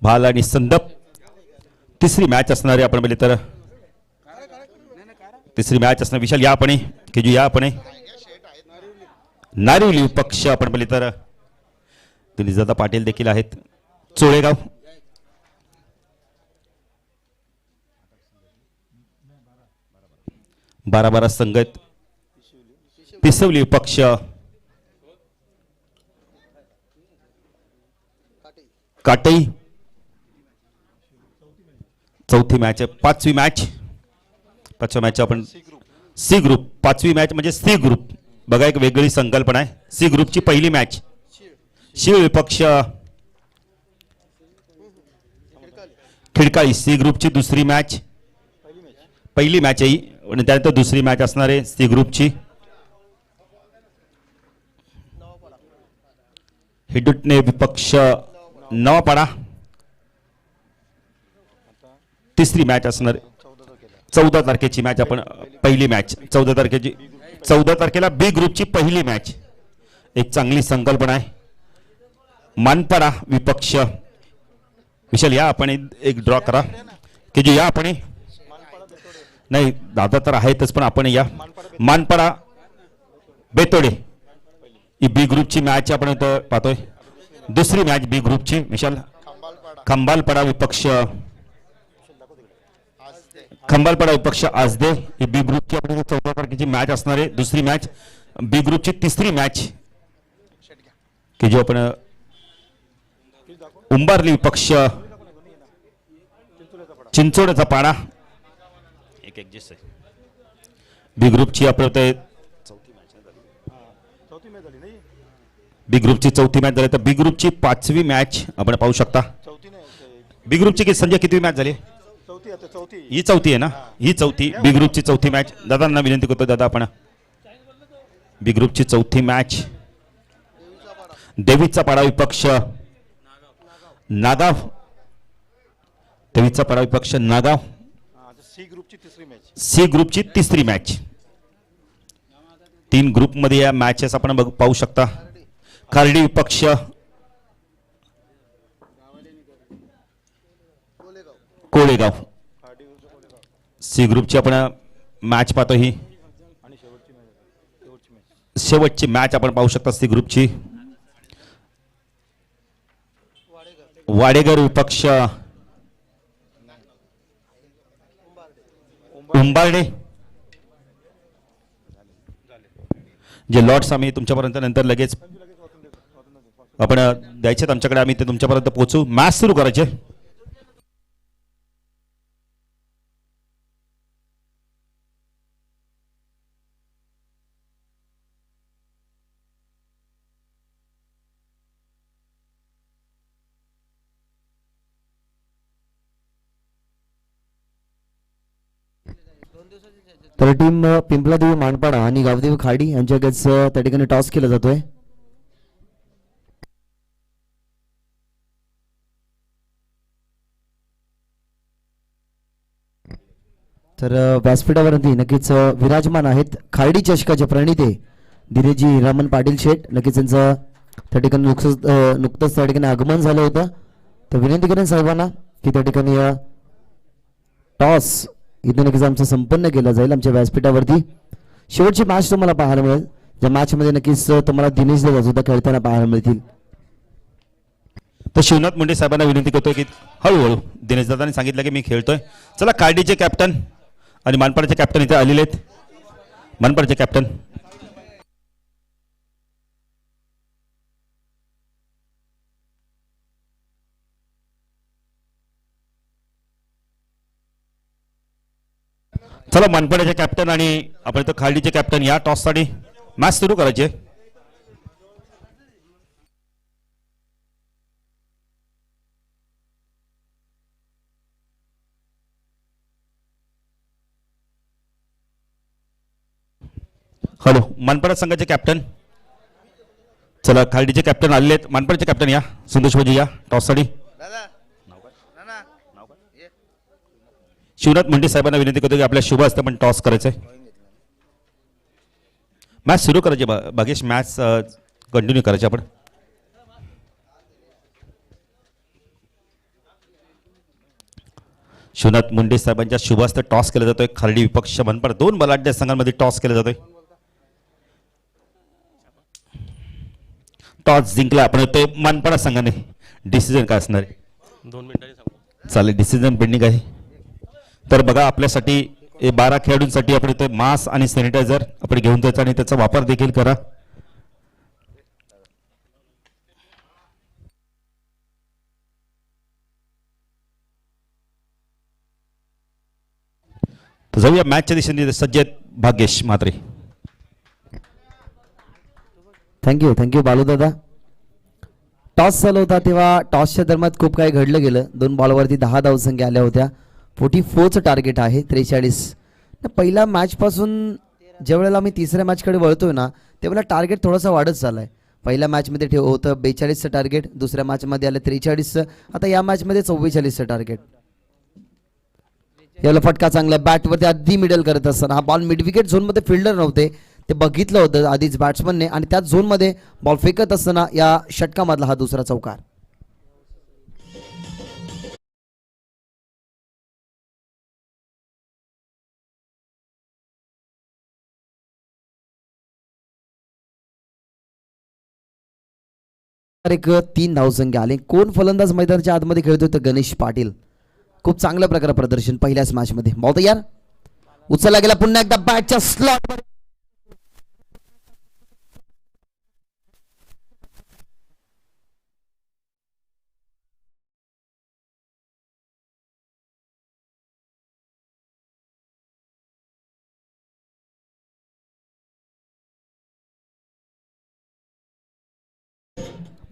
भाल आणि संदप तिसरी मॅच असणार आहे. आपण बोलले तर तिसरी मॅच असणार. विशाल या आपण केजू या आपण नारिवली विपक्ष आपण बोलले तर दिलीजादा पाटील देखील आहेत. चोळेगाव 12 संगत. पिसवली विपक्ष काटई. चौथी मॅच आहे, पाचवी मॅच. पाचव्या मॅच आपण सी ग्रुप, पाचवी मॅच म्हणजे सी ग्रुप. बघा एक वेगळी संकल्पना आहे. सी ग्रुपची पहिली मॅच शिव विपक्ष खिडकाळी. सी ग्रुपची दुसरी मॅच, पहिली मॅच आहे आणि त्यानंतर दुसरी मॅच असणार आहे सी ग्रुपची. हिडुटणे विपक्ष नवापाडा, तिसरी मॅच असणार. 14 तारखेची मॅच आपण पहिली मॅच 14 तारखेला बी ग्रुपची पहिली मॅच. एक चांगली संकल्पना आहे. मानपाडा विपक्ष विशाल या आपण एक ड्रॉ करा की जे या आपण नाही दादा तर आहेतच पण आपण या मानपाडा बेतोडे ही बी ग्रुपची मॅच आपण इथं पाहतोय. दुसरी मॅच बी ग्रुपची विशाल खंबालपाडा विपक्ष आजदे ही बी ग्रुपची आपण 14 तारखेची मॅच असणार आहे. दुसरी मॅच बी ग्रुपची तिसरी मॅच की जो आपण उंबारली विपक्ष चिंचोड्याचा पाडा. एक ऍडजस्ट आहे बी ग्रुपची आपण बी ग्रुपची चौथी मॅच झाली तर बी ग्रुपची पाचवी मॅच आपण पाहू शकता. बी ग्रुपची संजय कितवी मॅच झाली? ही चौथी आहे ना, ही चौथी बी ग्रुपची चौथी मॅच. दादांना विनंती करतो दादा आपण बी ग्रुपची चौथी मॅच देवीचा पाडा विपक्ष नागाव. देवीचा पाडा विपक्ष नागाव. सी ग्रुपची तिसरी मॅच. 3 ग्रुप मध्ये या मॅचेस आपण पाहू शकता. खार्डी विपक्ष कोळेगाव. सी ग्रुपची आपण मॅच पाहतो. ही शेवटची मॅच आपण पाहू शकता सी ग्रुपची. वाडेगर विपक्ष उंबारडे. जे लॉट्स आम्ही तुमच्यापर्यंत नंतर लगेच आपण द्यायचे आमच्याकडे, आम्ही ते तुमच्यापर्यंत पोहोचू. मॅच सुरू करायचे. तर टीम पिंपलादेवी मानपाडा आणि गावदेवी खाडी यांच्याकडेच त्या ठिकाणी टॉस केला जातोय. तर व्यासपीठावरती नक्कीच विराजमान आहेत खाडी चषकाचे प्रणिते धीरेजी हिरामन पाटील शेठ. नक्कीच त्यांचं त्या ठिकाणी नुकतंच त्या ठिकाणी आगमन झालं होतं. तर विनंती करेन साहेबांना की त्या ठिकाणी टॉस इथे नक्कीच आमचं संपन्न केलं जाईल आमच्या व्यासपीठावरती. शेवटची मॅच तुम्हाला पाहायला मिळेल, ज्या मॅच मध्ये नक्कीच तुम्हाला दिनेश दादा सुद्धा खेळताना पाहायला मिळतील. तर शिवनाथ मुंडे साहेबांना विनंती करतोय की हळूहळू दिनेश दादांनी सांगितलं की मी खेळतोय. चला कार्डीचे कॅप्टन आणि मानपाड्याचे कॅप्टन इथे आलेले आहेत. मानपाड्याचे कॅप्टन चला मानपाड्याचे कॅप्टन आणि आपण इथं खार्डीचे कॅप्टन या टॉससाठी मॅच सुरू करायचे. हॅलो मानपाडा संघाचे कॅप्टन. चला खार्डीचे कॅप्टन आलेले आहेत. मानपाड्याचे कॅप्टन या संतोष भाजी या टॉससाठी. शिवनाथ मुंडे साहेबांना विनंती करतो की आपल्या शुभ हस्ते पण टॉस करायचंय. मॅच सुरू करायची भागेश. मॅच कंटिन्यू करायची आपण. शिवनाथ मुंडे साहेबांच्या शुभ हस्ते टॉस केला जातोय. खार्डी विपक्ष मनपाड 2 बलाढ्य संघांमध्ये टॉस केला जातोय. टॉस जिंकला आपण ते मनपाडा संघाने. डिसिजन काय असणार आहे? 2 मिनिटांनी सांगू. चालेल, डिसिजन पेंडिंग आहे. तर बघा आपल्यासाठी 12 खेळाडूंसाठी आपण इथे मास्क आणि सॅनिटायझर आपण घेऊन जायचं आणि त्याचा वापर देखील करा. तर जाऊया मॅचच्या दिशेने सज्ज आहेत भाग्येश म्हात्रे. थँक्यू बालूदादा. टॉस चालू होता तेव्हा टॉसच्या दरम्यान खूप काही घडलं गेलं. 2 बॉलवरती 10 धावसंख्या आल्या होत्या. 44चं टार्गेट आहे 43. पहिल्या मॅचपासून ज्या वेळेला मी तिसऱ्या मॅचकडे वळतोय ना त्यावेळेला टार्गेट थोडासा वाढत चालला आहे. पहिल्या मॅचमध्ये होतं 42चं टार्गेट, दुसऱ्या मॅचमध्ये आलं 43चं, आता या मॅचमध्ये 44चं टार्गेट. याला फटका चांगला बॅटवरती आधी मिडल करत असताना हा बॉल मिड विकेट झोनमध्ये फिल्डर नव्हते ते बघितलं होतं आधीच बॅट्समनने आणि त्याच झोनमध्ये बॉल फेकत असताना या षटकामधला हा दुसरा चौकार. एक 3 धावसंख्या आले. कोण फलंदाज मैदानाच्या आतमध्ये खेळतोय तर गणेश पाटील. खूप चांगल्या प्रकारे प्रदर्शन पहिल्याच मॅच मध्ये. बॉल तयार, उचलला गेला पुन्हा एकदा बॅटच्या स्लॉट.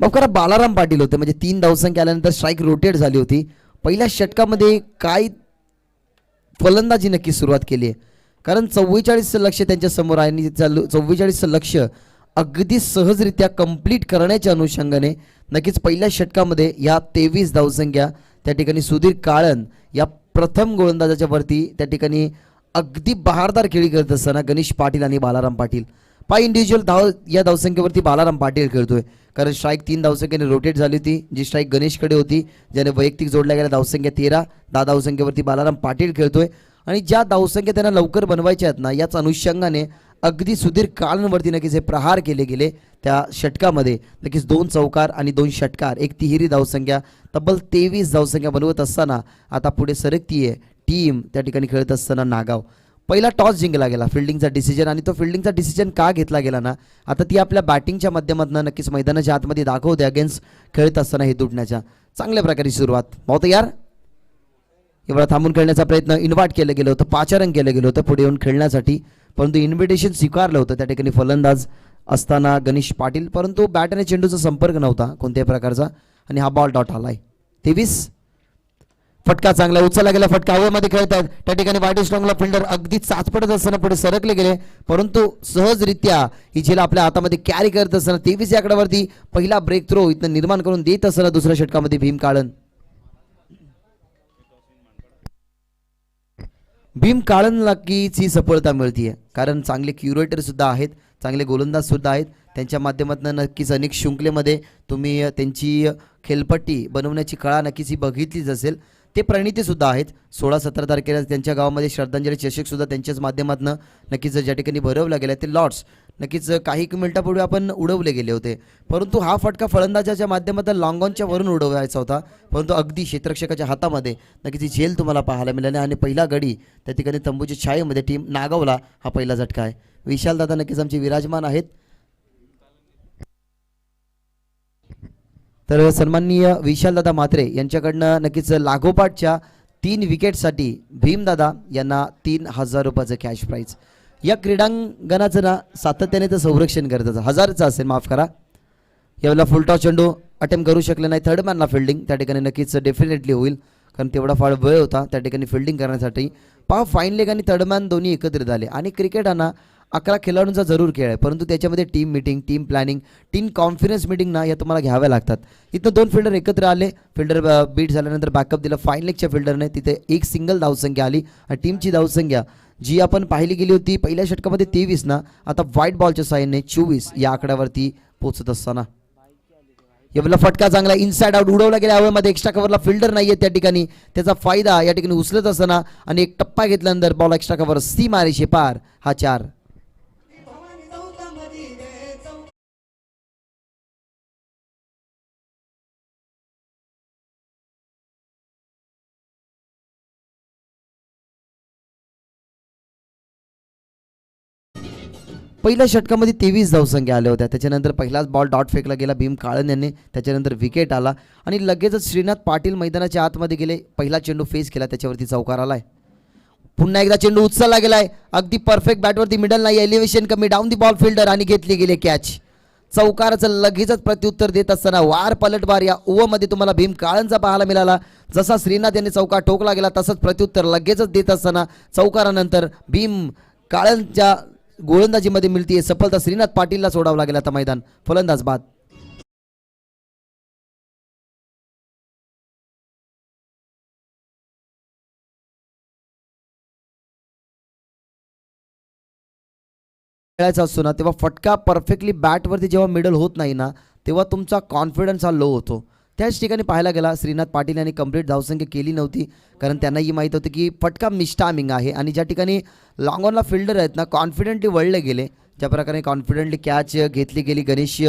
मग करा बालाराम पाटील होते म्हणजे 3 धावसंख्या आल्यानंतर स्ट्राईक रोटेट झाली होती. पहिल्या षटकामध्ये काय फलंदाजी नक्की सुरुवात केली आहे कारण 44चं लक्ष त्यांच्या समोर आहे आणि 44चं लक्ष अगदी सहजरित्या कंप्लीट करण्याच्या अनुषंगाने नक्कीच पहिल्या षटकामध्ये या 23 धावसंख्या त्या ठिकाणी सुधीर काळन या प्रथम गोलंदाजाच्या वरती त्या ठिकाणी अगदी बहारदार खेळी करत असताना गणेश पाटील आणि बालाराम पाटील इंडिव्हिज्युअल या धावसंख्येवरती बालाराम पाटील खेळतोय कारण स्ट्राईक 3 धावसंख्येने रोटेट झाली होती जी स्ट्राईक गणेशकडे होती ज्याने वैयक्तिक जोडल्या गेल्या धावसंख्या 13. 10 धावसंख्येवरती बालाराम पाटील खेळतोय आणि ज्या धावसंख्या त्यांना लवकर बनवायच्या आहेत ना याच अनुषंगाने अगदी सुधीर काळांवरती नक्कीच हे प्रहार केले गेले. त्या षटकामध्ये नक्कीच 2 चौकार आणि 2 षटकार एक तिहेरी धावसंख्या तब्बल 23 धावसंख्या बनवत असताना आता पुढे सरकतीये टीम त्या ठिकाणी खेळत असताना नागाव. पहिला टॉस जिंकला गेला फिल्डिंगचा डिसिजन आणि तो फिल्डिंगचा डिसिजन का घेतला गेला ना आता ती आपल्या बॅटिंगच्या माध्यमातून नक्कीच मैदानाच्या आतमध्ये दाखवते अगेन्स्ट खेळत असताना हे तुटण्याच्या चांगल्या प्रकारे सुरुवात. बहुत यार एवढा थांबून खेळण्याचा प्रयत्न इन्व्हाइट केलं गेलं होतं, पाचारण केलं गेलं होतं पुढे येऊन खेळण्यासाठी परंतु इन्व्हिटेशन स्वीकारलं होतं त्या ठिकाणी फलंदाज असताना गणेश पाटील परंतु बॅट आणि चेंडूचा संपर्क नव्हता कोणत्याही प्रकारचा आणि हा बॉल डॉट आलाय. 23 फटका चांगला उचलला गेला फटका हवेमध्ये खेळतात त्या ठिकाणी वाईट स्ट्रॉंगला फिल्डर अगदी चाचपडत असताना पुढे सरकले गेले परंतु सहजरित्या ही झेल आपल्या हातामध्ये कॅरी करत असताना 23 या आकड्यावरती पहिला ब्रेक थ्रो इथं निर्माण करून देत असताना दुसऱ्या षटकामध्ये भीम काळन नक्कीच ही सफलता मिळतीये कारण चांगले क्युरेटर सुद्धा आहेत, चांगले गोलंदाज सुद्धा आहेत. त्यांच्या माध्यमातून नक्कीच अनेक शृंखलेमध्ये तुम्ही त्यांची खेळपट्टी बनवण्याची कळा नक्कीच ही बघितलीच असेल. ते प्रणिती सुद्धा आहेत. 16-17 तारखेला त्यांच्या गावामध्ये श्रद्धांजली चषक सुद्धा त्यांच्याच माध्यमातून नक्कीच ज्या ठिकाणी भरवला गेला ते लॉर्ड्स नक्कीच काही मिनिटापूर्वी आपण उडवले गेले होते परंतु हा फटका फलंदाजाच्या माध्यमातून लॉंग ऑनच्या वरून उडवायचा होता परंतु अगदी क्षेत्ररक्षकाच्या हातामध्ये नक्कीच ही झेल तुम्हाला पाहायला मिळाली आणि पहिला गडी त्या ठिकाणी तंबूच्या छायेमध्ये टीम नागावला हा पहिला झटका आहे. विशाल दादा नक्कीच आमचे विराजमान आहेत. तर सन्माननीय विशालदादा म्हात्रे यांच्याकडनं नक्कीच लागोपाठच्या 3 विकेटसाठी भीमदादा यांना 3000 रुपयाचं कॅश प्राईज. या क्रीडांगणाचं ना सातत्याने तर संरक्षण करत 1000चं असेल माफ करा. यावेळेला फुलटॉस चेंडू अटेम्प्ट करू शकले नाही थर्ड मॅनला फिल्डिंग त्या ठिकाणी नक्कीच डेफिनेटली होईल कारण तेवढा फार वेळ होता त्या ठिकाणी फिल्डिंग करण्यासाठी. पहा फाईन लेग आणि थर्ड मॅन दोन्ही एकत्रित आले आणि क्रिकेट हा ना 11 खेळाडूंचा जरूर खेळ आहे परंतु त्याच्यामध्ये team meeting team planning team confidence meeting ना या तुम्हाला घ्याव्या लागतात. इथं 2 फिल्डर एकत्र आले फिल्डर बीट झाल्यानंतर बॅकअप दिला फाईन लेगच्या फिल्डरने तिथे एक सिंगल धावसंख्या आली आणि टीमची धावसंख्या जी आपण पाहिली गेली होती पहिल्या षटकामध्ये 23 ना आता व्हाईट बॉलच्या साहाय्याने 24 या आकड्यावरती पोहोचत असताना यावेळेला फटका चांगला इनसाइड आउट उडवला गेला हवेमध्ये एक्स्ट्रा कव्हरला फिल्डर नाहीये त्या ठिकाणी त्याचा फायदा या ठिकाणी उचलत असताना आणि एक टप्पा घेतल्यानंतर बॉल एक्स्ट्रा कव्हर सी मारेशे पार हा 4. पहिल्या षटकामध्ये 23 धावसंख्या आल्या होत्या त्याच्यानंतर पहिलाच बॉल डॉट फेकला गेला भीम काळन यांनी त्याच्यानंतर विकेट आला आणि लगेचच श्रीनाथ पाटील मैदानाच्या आतमध्ये गेले पहिला चेंडू फेस केला त्याच्यावरती चौकार आलाय. पुन्हा एकदा चेंडू उचलला गेलाय, अगदी परफेक्ट बॅटवरती, मिडल नाही, एलिव्हेशन कमी, डाऊन दी बॉल फिल्डर आणि घेतली गेली कॅच. चौकाराचं लगेचच प्रत्युत्तर देत असताना वार पलटवार या ओव्हरमध्ये तुम्हाला भीम काळनचा पाहायला मिळाला. जसा श्रीनाथ यांनी चौकार ठोकला गेला तसंच प्रत्युत्तर लगेचच देत असताना चौकारानंतर भीम काळनच्या गोलंदाजीमध्ये मिळतीये सफलता. श्रीनाथ पाटीलला सोडावं गेला आता मैदान, फलंदाज बाद. खेळायचा असतो ना तेव्हा फटका परफेक्टली बॅटवरती जेव्हा मिडल होत नाही ना तेव्हा तुमचा कॉन्फिडन्स हा लो होतो. त्याच ठिकाणी पाहायला गेला श्रीनाथ पाटील यांनी कंप्लीट धावसंख्या केली नव्हती, कारण त्यांनाही माहीत होतं की फटका मिस्टामिंग आहे आणि ज्या ठिकाणी लॉंग ऑनला फिल्डर आहेत ना कॉन्फिडेंटली वळले गेले. ज्या प्रकारे कॉन्फिडेंटली कॅच घेतली गेली गणेश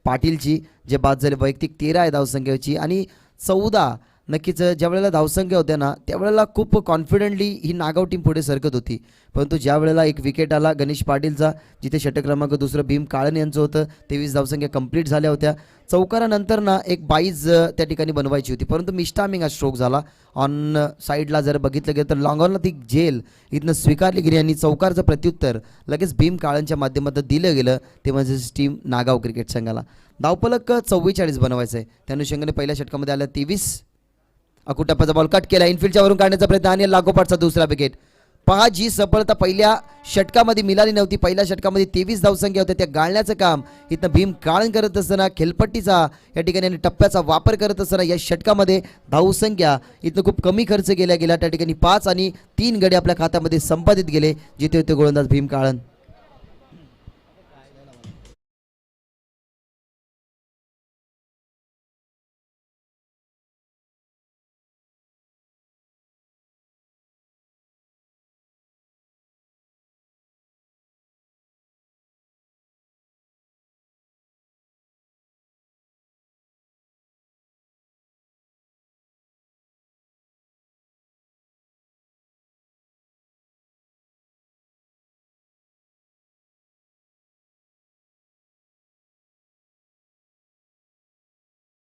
पाटीलची, जे बाद झाले. वैयक्तिक 13 आहे धावसंख्येची आणि 14 नक्कीच ज्या वेळेला धावसंख्या होत्या ना त्यावेळेला खूप कॉन्फिडेंटली ही नागाव टीम पुढे सरकत होती. परंतु ज्या वेळेला एक विकेट आला गणेश पाटीलचा, जिथे षटक क्रमांक दुसरं भीम काळन यांचं होतं, 23 धावसंख्या कंप्लीट झाल्या होत्या. चौकारानंतर ना एक 22 त्या ठिकाणी बनवायची होती, परंतु मिस्टामिंग हा स्ट्रोक झाला. ऑन साईडला जर बघितलं गेलं तर लॉंगॉनला ती झेल इथनं स्वीकारली गेली आणि चौकारचं प्रत्युत्तर लगेच भीम काळनच्या माध्यमातून दिलं गेलं. ते म्हणजे टीम नागाव क्रिकेट संघाला धावफलक 44 बनवायचं आहे. त्या अनुषंगाने पहिल्या षटकामध्ये आल्या 23. अकुटप्पाचा बॉल कट केला, इनफिल्डच्या वरून काढण्याचा प्रयत्न आणि लागोपाठचा दुसरा विकेट. पहा जी सफलता पहिल्या षटकामध्ये मिळाली नव्हती. पहिल्या षटकामध्ये 23 धावसंख्या होत्या, त्या गाळण्याचं काम इथं भीम काळन करत असताना खेलपट्टीचा या ठिकाणी आणि टप्प्याचा वापर करत असताना या षटकामध्ये धावसंख्या इथं खूप कमी खर्च केल्या गेला. त्या ठिकाणी 5 आणि 3 गडी आपल्या खात्यामध्ये संपादित गेले, जिथे होते गोलंदाज भीम काळन.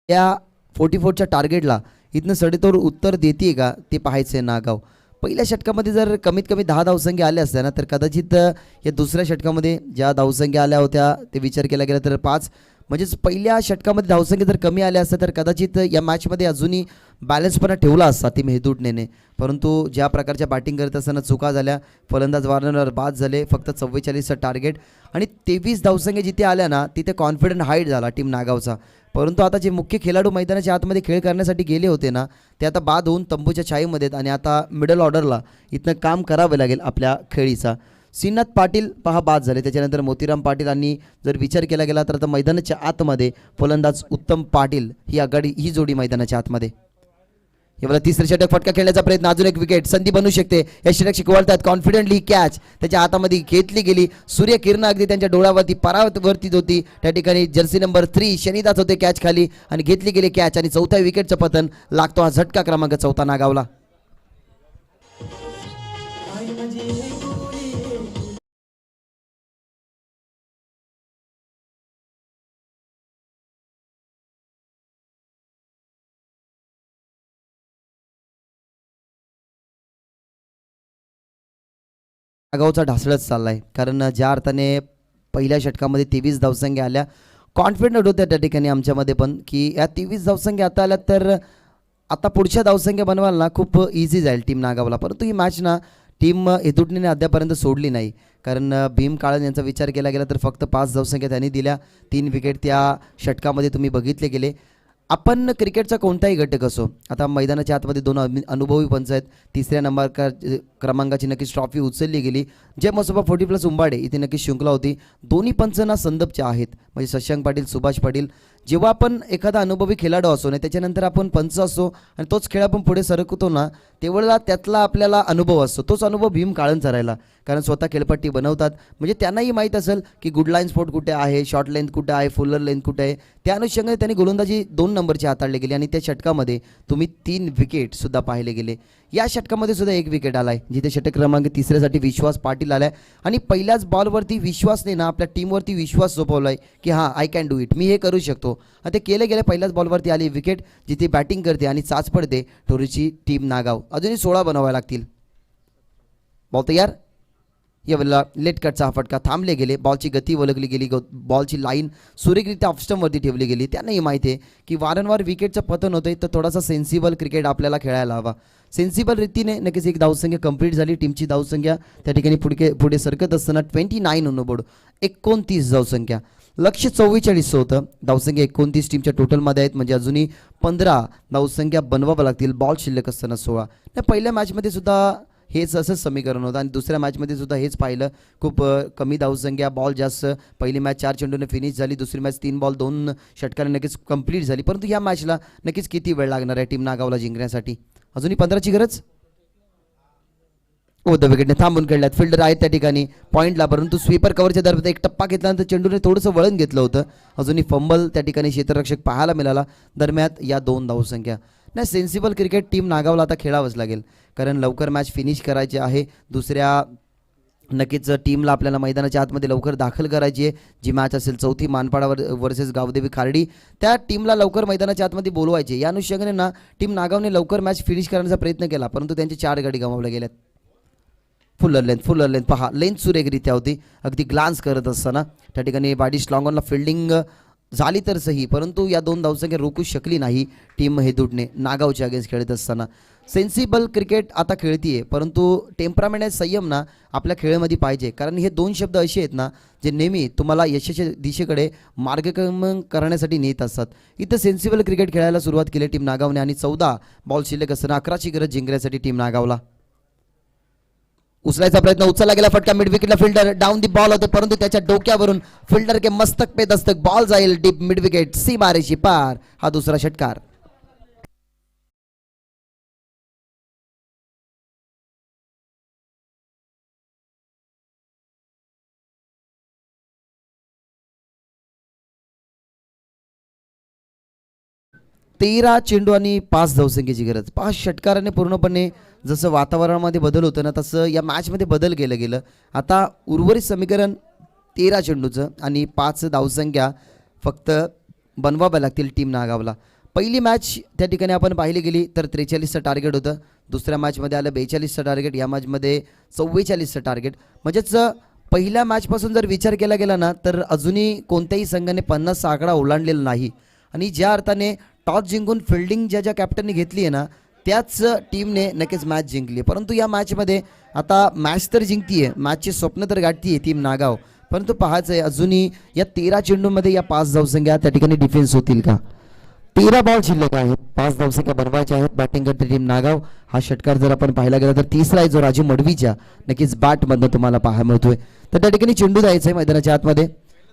या 44च्या टार्गेटला इथनं सडेतोड उत्तर देते का ते पाहायचं आहे नागाव. पहिल्या षटकामध्ये जर कमीत कमी 10 धावसंख्या आल्या असत्या ना तर कदाचित या दुसऱ्या षटकामध्ये ज्या धावसंख्या आल्या होत्या ते विचार केला गेला तर 5, म्हणजेच पहिल्या षटकामध्ये धावसंख्या जर कमी आल्या असत्या तर कदाचित या मॅचमध्ये अजूनही बॅलन्सपणा ठेवला असता टीम हेदुटनेने. परंतु ज्या प्रकारच्या बॅटिंग करत असताना चुका झाल्या, फलंदाज वारंवार बाद झाले. फक्त 44चं टार्गेट आणि 23 धावसंख्या जिथे आल्या ना तिथे कॉन्फिडंट हाईट झाला टीम नागावचा. परंतु आता जे मुख्य खेळाडू मैदानाच्या आतमध्ये खेळ करण्यासाठी गेले होते ना ते आता बाद होऊन तंबूच्या छायेमध्ये आणि आता मिडल ऑर्डरला इथनं काम करावं लागेल आपल्या खेळीचा. श्रीनाथ पाटील पहा बाद झाले, त्याच्यानंतर मोतीराम पाटील आणि जर विचार केला गेला तर आता मैदानाच्या आतमध्ये फलंदाज उत्तम पाटील ही आघाडी, ही जोडी मैदानाच्या आतमध्ये. यावेळेला तिसरे षटक फटका खेळण्याचा प्रयत्न, अजून एक विकेट, संधी बनू शकते. या षटक वळतात कॉन्फिडेंटली, कॅच त्याच्या हातामध्ये घेतली गेली. सूर्यकिरण अगदी त्यांच्या डोळ्यावरती परावर्तीत होती. त्या ठिकाणी जर्सी नंबर 3 शनिदास होते कॅच खाली आणि घेतली गेली कॅच आणि चौथ्या विकेटचं पतन लागतो. हा झटका क्रमांक 4 नागावला. नागावचा ढासळत चाललाय, कारण ज्या अर्थाने पहिल्या षटकामध्ये 23 धावसंख्या आल्या, कॉन्फिडंट होत्या त्या ठिकाणी आमच्यामध्ये पण की या 23 धावसंख्या आता आल्या तर आता पुढच्या धावसंख्या बनवायला ना खूप इझी जाईल टीम नागावला. परंतु ही मॅच ना टीम हेतुटणीने अद्यापर्यंत सोडली नाही, कारण भीम काळन यांचा विचार केला गेला तर फक्त 5 धावसंख्या त्यांनी दिल्या. 3 विकेट त्या षटकामध्ये तुम्ही बघितले गेले. आपण क्रिकेटचा कोणताही घटक असो, आता मैदानाच्या आतमध्ये 2 अनुभवी पंच आहेत. तिसऱ्या नंबर क्रमांकाची नक्कीच ट्रॉफी उचलली गेली. जे मसोबा 40+ उंबाडे इथे नक्कीच शृंखला होती. दोन्ही पंच ना संदपचे आहेत, म्हणजे शशांक पाटील, सुभाष पाटील. जेव्हा आपण एखादा अनुभवी खेळाडू असो ना त्याच्यानंतर आपण पंच असो आणि तोच खेळ आपण पुढे सरकतो ना तेवढा त्यातला आपल्याला अनुभव असतो. तोच अनुभव भीम काळनचा राहिला, कारण स्वतः खेळपट्टी बनवतात, म्हणजे त्यांनाही माहीत असेल की गुड लाईन स्पॉट कुठे आहे, शॉर्ट लेंथ कुठे आहे, फुलर लेंथ कुठे आहे. त्या अनुषंगाने त्यांनी गोलंदाजी 2 नंबरची हाताळली गेली आणि त्या षटकामध्ये तुम्ही 3 विकेटसुद्धा पाहिले गेले. या षटकामध्ये सुद्धा 1 विकेट आलाय, जिथे षटक क्रमांक 3साठी विश्वास पाटील आलाय आणि पहिल्याच बॉलवरती विश्वासने ना आपल्या टीमवरती विश्वास सोपवलाय की हां आय कॅन डू इट, मी हे करू शकतो. आणि ते केलं गेलं. पहिल्याच बॉलवरती आली विकेट, जिथे बॅटिंग करते आणि चाच पडते ठोरीची टीम नागाव. अजूनही 16 बनवावे लागतील. बॉल तयार. यावेळेला लेट कटचा हा फटका थांबले गेले. बॉलची गती ओळखली गेली. बॉलची लाईन सुरेखरित्या ऑफस्टमवरती ठेवली गेली. त्यांनाही माहिती आहे की वारंवार विकेटचं पतन होतंय तर थोडासा सेन्सिबल क्रिकेट आपल्याला खेळायला हवा. सेन्सिबल रीतीने नक्कीच एक धावसंख्या कंप्लीट झाली. टीमची धावसंख्या त्या ठिकाणी पुढे सरकत असताना 29 ऑन बोर्ड, 29 धावसंख्या. लक्ष्य 44 होतं. धावसंख्या 29 टीमच्या टोटलमध्ये आहेत, म्हणजे अजूनही 15 धावसंख्या बनवावं लागतील. बॉल शिल्लक असताना 16. पहिल्या मॅचमध्ये सुद्धा हेच असंच समीकरण होतं आणि दुसऱ्या मॅचमध्ये सुद्धा हेच पाहिलं. खूप कमी धावसंख्या, बॉल जास्त. पहिली मॅच 4 चेंडूने फिनिश झाली. दुसरी मॅच 3 बॉल 2 षटकाने नक्कीच कंप्लीट झाली. परंतु या मॅचला नक्कीच किती वेळ लागणार आहे टीम नागावला जिंकण्यासाठी? अजूनही 15ची गरज. द विकेटने थांबून खेळल्यात. फिल्डर आहेत त्या ठिकाणी पॉईंटला, परंतु स्वीपर कव्हरच्या दरम्यान एक टप्पा घेतल्यानंतर चेंडूने थोडंसं वळण घेतलं होतं. अजूनही फंबल त्या ठिकाणी क्षेत्ररक्षक पाहायला मिळाला. दरम्यान या 2 धावसंख्या. नाही, सेन्सिबल क्रिकेट टीम नागावला आता खेळावंच लागेल, कारण लवकर मॅच फिनिश करायची आहे. दुसऱ्या नक्कीच टीमला आपल्याला मैदानाच्या आतमध्ये लवकर दाखल करायची आहे. जी मॅच असेल चौथी मानपाडावर वर्सेस गावदेवी खार्डी, त्या टीमला लवकर मैदानाच्या आतमध्ये बोलवायचे. या अनुषंगाने ना टीम नागावने लवकर मॅच फिनिश करण्याचा प्रयत्न केला, परंतु त्यांचे 4 गडी गमावले गेल्यात. फुल्लर लेंथ पहा, लेंथ सुरेखरित्या होती. अगदी ग्लान्स करत असताना त्या ठिकाणी बाडी स्लॉंगॉनला फिल्डिंग झाली तर सही, परंतु या 2 धावसंख्या रोखू शकली नाही टीम हेदुटने नागावच्या अगेन्स्ट खेळत असताना. सेन्सिबल क्रिकेट आता खेळतीये, परंतु टेम्परामेंट आणि संयम ना आपल्या खेळामध्ये पाहिजे, कारण हे 2 शब्द असे आहेत ना जे नेहमी तुम्हाला यशाच्या दिशेकडे मार्गक्रमण करण्यासाठी नेत असतात. इथं सेन्सिबल क्रिकेट खेळायला सुरुवात केली टीम नागावने आणि 14 बॉल शिल्लक असताना 11ची गरज जिंकण्यासाठी टीम नागावला. उचलायचा प्रयत्न, उचलला गेला फटका मिड विकेटला. फिल्डर डाऊन दी बॉल होते, परंतु त्याच्या डोक्यावरून फिल्डर के मस्तक पे दस्तक, बॉल जाईल डीप मिड विकेट, सीमारेषी पार. हा दुसरा षटकार. तेरा चेंडू आणि 5 धावसंख्येची गरज. 5 षटकाराने पूर्णपणे जसं वातावरणामध्ये बदल होतं ना, तसं या मॅचमध्ये बदल केलं गेलं. आता उर्वरित समीकरण 13 चेंडूचं आणि 5 धावसंख्या फक्त बनवाव्या लागतील टीम नागावला. पहिली मॅच त्या ठिकाणी आपण पाहिली गेली तर 43चं टार्गेट होतं. दुसऱ्या मॅचमध्ये आलं 42चं टार्गेट. या मॅचमध्ये 44चं टार्गेट. म्हणजेच पहिल्या मॅचपासून जर विचार केला गेला ना तर अजूनही कोणत्याही संघाने 50चा आकडा ओलांडलेला नाही. आणि ज्या अर्थाने टॉस जिंकून फिल्डिंग ज्या कॅप्टनने घेतली आहे ना, त्याच टीमने नक्कीच मॅच जिंकली. परंतु या मॅचमध्ये आता मॅच तर जिंकतीये, मॅचचे स्वप्न तर गाठतीये टीम नागाव, परंतु पाहायचं आहे अजूनही या 13 चेंडूमध्ये या 5 धावसंख्या त्या ठिकाणी डिफेन्स होतील का? 13 बॉल शिल्लक आहेत, 5 धावसंख्या बनवायच्या आहेत. बॅटिंग करते टीम नागाव. हा षटकार जर आपण पाहायला गेला तर तिसरा आहे जो राजू मडवीच्या नक्कीच बॅटमधनं तुम्हाला पाहायला मिळतोय. तर त्या ठिकाणी चेंडू द्यायचा आहे मैदानाच्या आतमध्ये.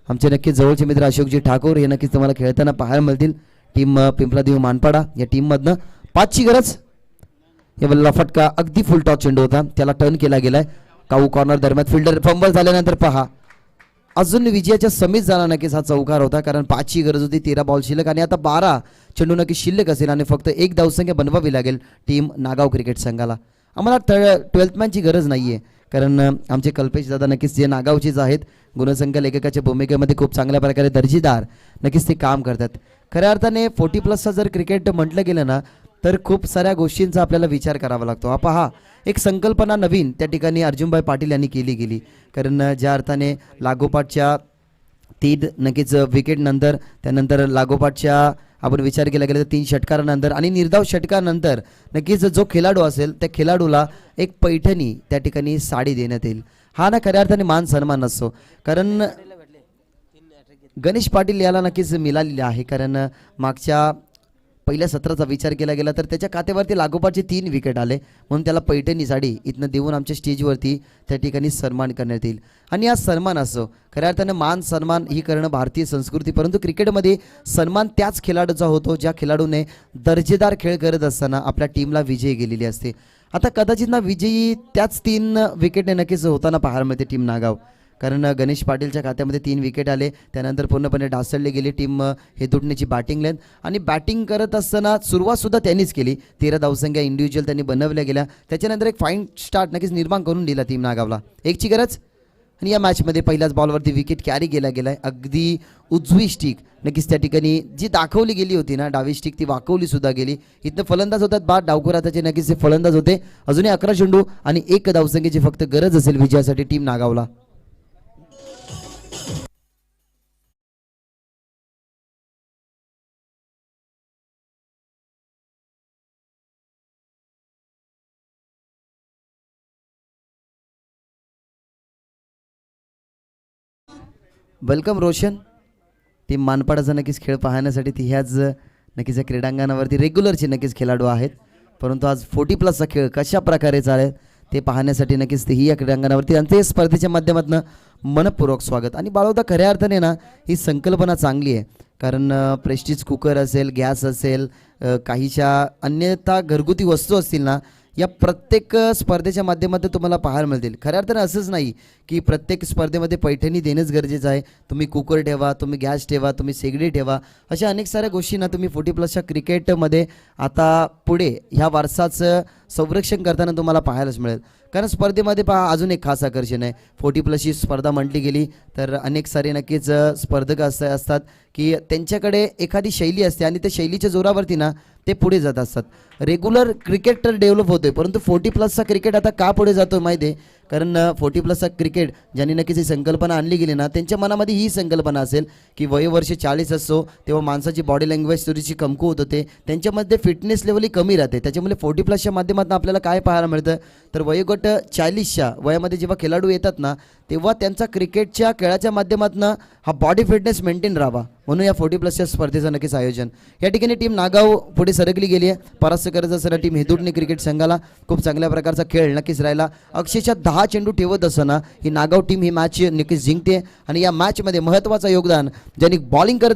आमचे नक्कीच जवळचे मित्र अशोकजी ठाकूर हे नक्कीच तुम्हाला खेळताना पाहायला मिळतील. टीम पिंपलादेवी मानपाडा या टीममधनं 5ची गरज. यावेळेला फटका अगदी फुल टॉस चेंडू होता, त्याला टर्न केला गेलाय. काऊ कॉर्नर दरम्यान फिल्डर फंबल झाल्यानंतर पहा अजून विजयाच्या समीत झाला नक्कीच हा चौकार होता, कारण 5ची गरज होती. 13 बॉल शिल्लक आणि आता 12 चेंडू नक्की शिल्लक असेल आणि फक्त 1 धावसंख्या बनवावी लागेल टीम नागाव क्रिकेट संघाला. आम्हाला 12th मॅनची गरज नाही आहे, कारण आमचे कल्पेश दादा नक्कीच जे नागावचेच आहेत, गुणसंख्या लेखकाच्या भूमिकेमध्ये खूप चांगल्या प्रकारे दर्जेदार नक्कीच ते काम करतात. खऱ्या अर्थाने 40+ जर क्रिकेट म्हटलं गेलं ना तर खूप साऱ्या गोष्टींचा आपल्याला विचार करावा लागतो. हा पहा एक संकल्पना नवीन त्या ठिकाणी अर्जुनभाई पाटील यांनी केली गेली, कारण ज्या अर्थाने लागोपाठच्या 3 नक्कीच विकेट नंतर त्यानंतर लागोपाठच्या आपण विचार केला गेला तर 3 षटकारानंतर आणि निर्धाव षटकारानंतर नक्कीच जो खेळाडू असेल त्या खेळाडूला एक पैठणी त्या ठिकाणी साडी देण्यात येईल. हा ना खऱ्या अर्थाने मान सन्मान असतो, कारण गणेश पाटील याला नक्कीच मिळालेले आहे, कारण मागच्या पहिल्या सत्राचा विचार केला गेला तर त्याच्या खात्यावरती लागोपाठचे 3 विकेट आले, म्हणून त्याला पैठणी साडी इथनं देऊन आमच्या स्टेजवरती त्या ठिकाणी सन्मान करण्यात येईल. आणि हा सन्मान असो खऱ्या अर्थानं मान सन्मान ही करणं भारतीय संस्कृती, परंतु क्रिकेटमध्ये सन्मान त्याच खेळाडूचा होतो ज्या खेळाडूने दर्जेदार खेळ करत असताना आपल्या टीमला विजयी गेलेली असते. आता कदाचित ना विजयी त्याच 3 विकेटने नक्कीच होताना पाहायला मिळते टीम नागाव, कारण गणेश पाटीलच्या खात्यामध्ये 3 विकेट आले. त्यानंतर पूर्णपणे ढासळली गेली टीम हे तुटण्याची बॅटिंग लेन, आणि बॅटिंग करत असताना सुरुवातसुद्धा त्यांनीच केली. 13 धावसंख्या इंडिव्हिज्युअल त्यांनी बनवल्या गेल्या. त्याच्यानंतर एक फाईन स्टार्ट नक्कीच निर्माण करून दिला टीम नागावला. 1ची गरज. आणि या मॅचमध्ये पहिल्याच बॉलवरती विकेट कॅरी केला गेला आहे. अगदी उजवी स्टिक नक्कीच त्या ठिकाणी जी दाखवली गेली होती ना, डावी स्टिक ती वाकवली सुद्धा गेली. इथनं फलंदाज होतात बाद डावखुर हाताचे नक्कीच ते फलंदाज होते. अजूनही 11 चेंडू आणि 1 धावसंख्येची फक्त गरज असेल विजयासाठी टीम नागावला. वेलकम रोशन. टीम मानपाडाचा नक्कीच खेळ पाहण्यासाठी ती ह्याच नक्कीच या क्रीडांगणावरती रेग्युलरचे नक्कीच खेळाडू आहेत, परंतु आज 40+ खेळ कशा प्रकारे चालेल ते पाहण्यासाठी नक्कीच तेही या क्रीडांगणावरती आणि ते स्पर्धेच्या माध्यमातून मनपूर्वक स्वागत. आणि बाळवदा खऱ्या अर्थाने ना ही संकल्पना चांगली आहे, कारण प्रेस्टीज कुकर असेल, गॅस असेल, काहीशा अन्यथा घरगुती वस्तू असतील ना, या प्रत्येक स्पर्धेच्या माध्यमातून तुम्हाला पाहायला मिळतील. खऱ्या अर्थानं असंच नाही की प्रत्येक स्पर्धेमध्ये पैठणी देणंच गरजेचं आहे. तुम्ही कुकर ठेवा, तुम्ही गॅस ठेवा, तुम्ही शेगडी ठेवा, अशा अनेक साऱ्या गोष्टींना तुम्ही 40+च्या क्रिकेटमध्ये आता पुढे ह्या वारसाचं संरक्षण करताना तुम्हाला पाहायलाच मिळेल. कारण स्पर्धेमध्ये पहा अजून एक खास आकर्षण आहे. 40+ची स्पर्धा म्हटली गेली तर अनेक सारे नक्कीच स्पर्धक असतात की त्यांच्याकडे एखादी शैली असते आणि त्या शैलीच्या जोरावरती ना ते पुढे जात असतात. रेग्युलर क्रिकेट तर डेव्हलप होतोय, परंतु 40+चा क्रिकेट आता का पुढे जातोय माहिती आहे? कारण 40+चा क्रिकेट ज्यांनी नक्कीच ही संकल्पना आणली गेली ना, त्यांच्या मनामध्ये ही संकल्पना असेल की वयोवर्ष 40 असो तेव्हा माणसाची बॉडी लँग्वेज थोडीशी कमकुवत होते, त्यांच्यामध्ये फिटनेस लेवलही कमी राहते. त्याच्यामुळे 40+च्या माध्यमातून आपल्याला काय पाहायला मिळतं तर वयोगट 40च्या वयामध्ये जेव्हा खेळाडू येतात ना, तेव्हा त्यांचा क्रिकेटच्या खेळाच्या माध्यमातून हा बॉडी फिटनेस मेंटेन राहावा, म्हणून या 40+च्या स्पर्धेचं नक्कीच आयोजन. या ठिकाणी टीम नागाव पुढे सरकली गेली आहे. परास्त करत असताना टीम हेदुटणे क्रिकेट संघाला खूप चांगल्या प्रकारचा खेळ नक्कीच राहिला. अक्षरशः 10 चेंडू ठेवत असताना ही नागाव टीम ही मॅच नक्कीच जिंकते आणि या मॅचमध्ये महत्त्वाचं योगदान ज्यांनी बॉलिंग करत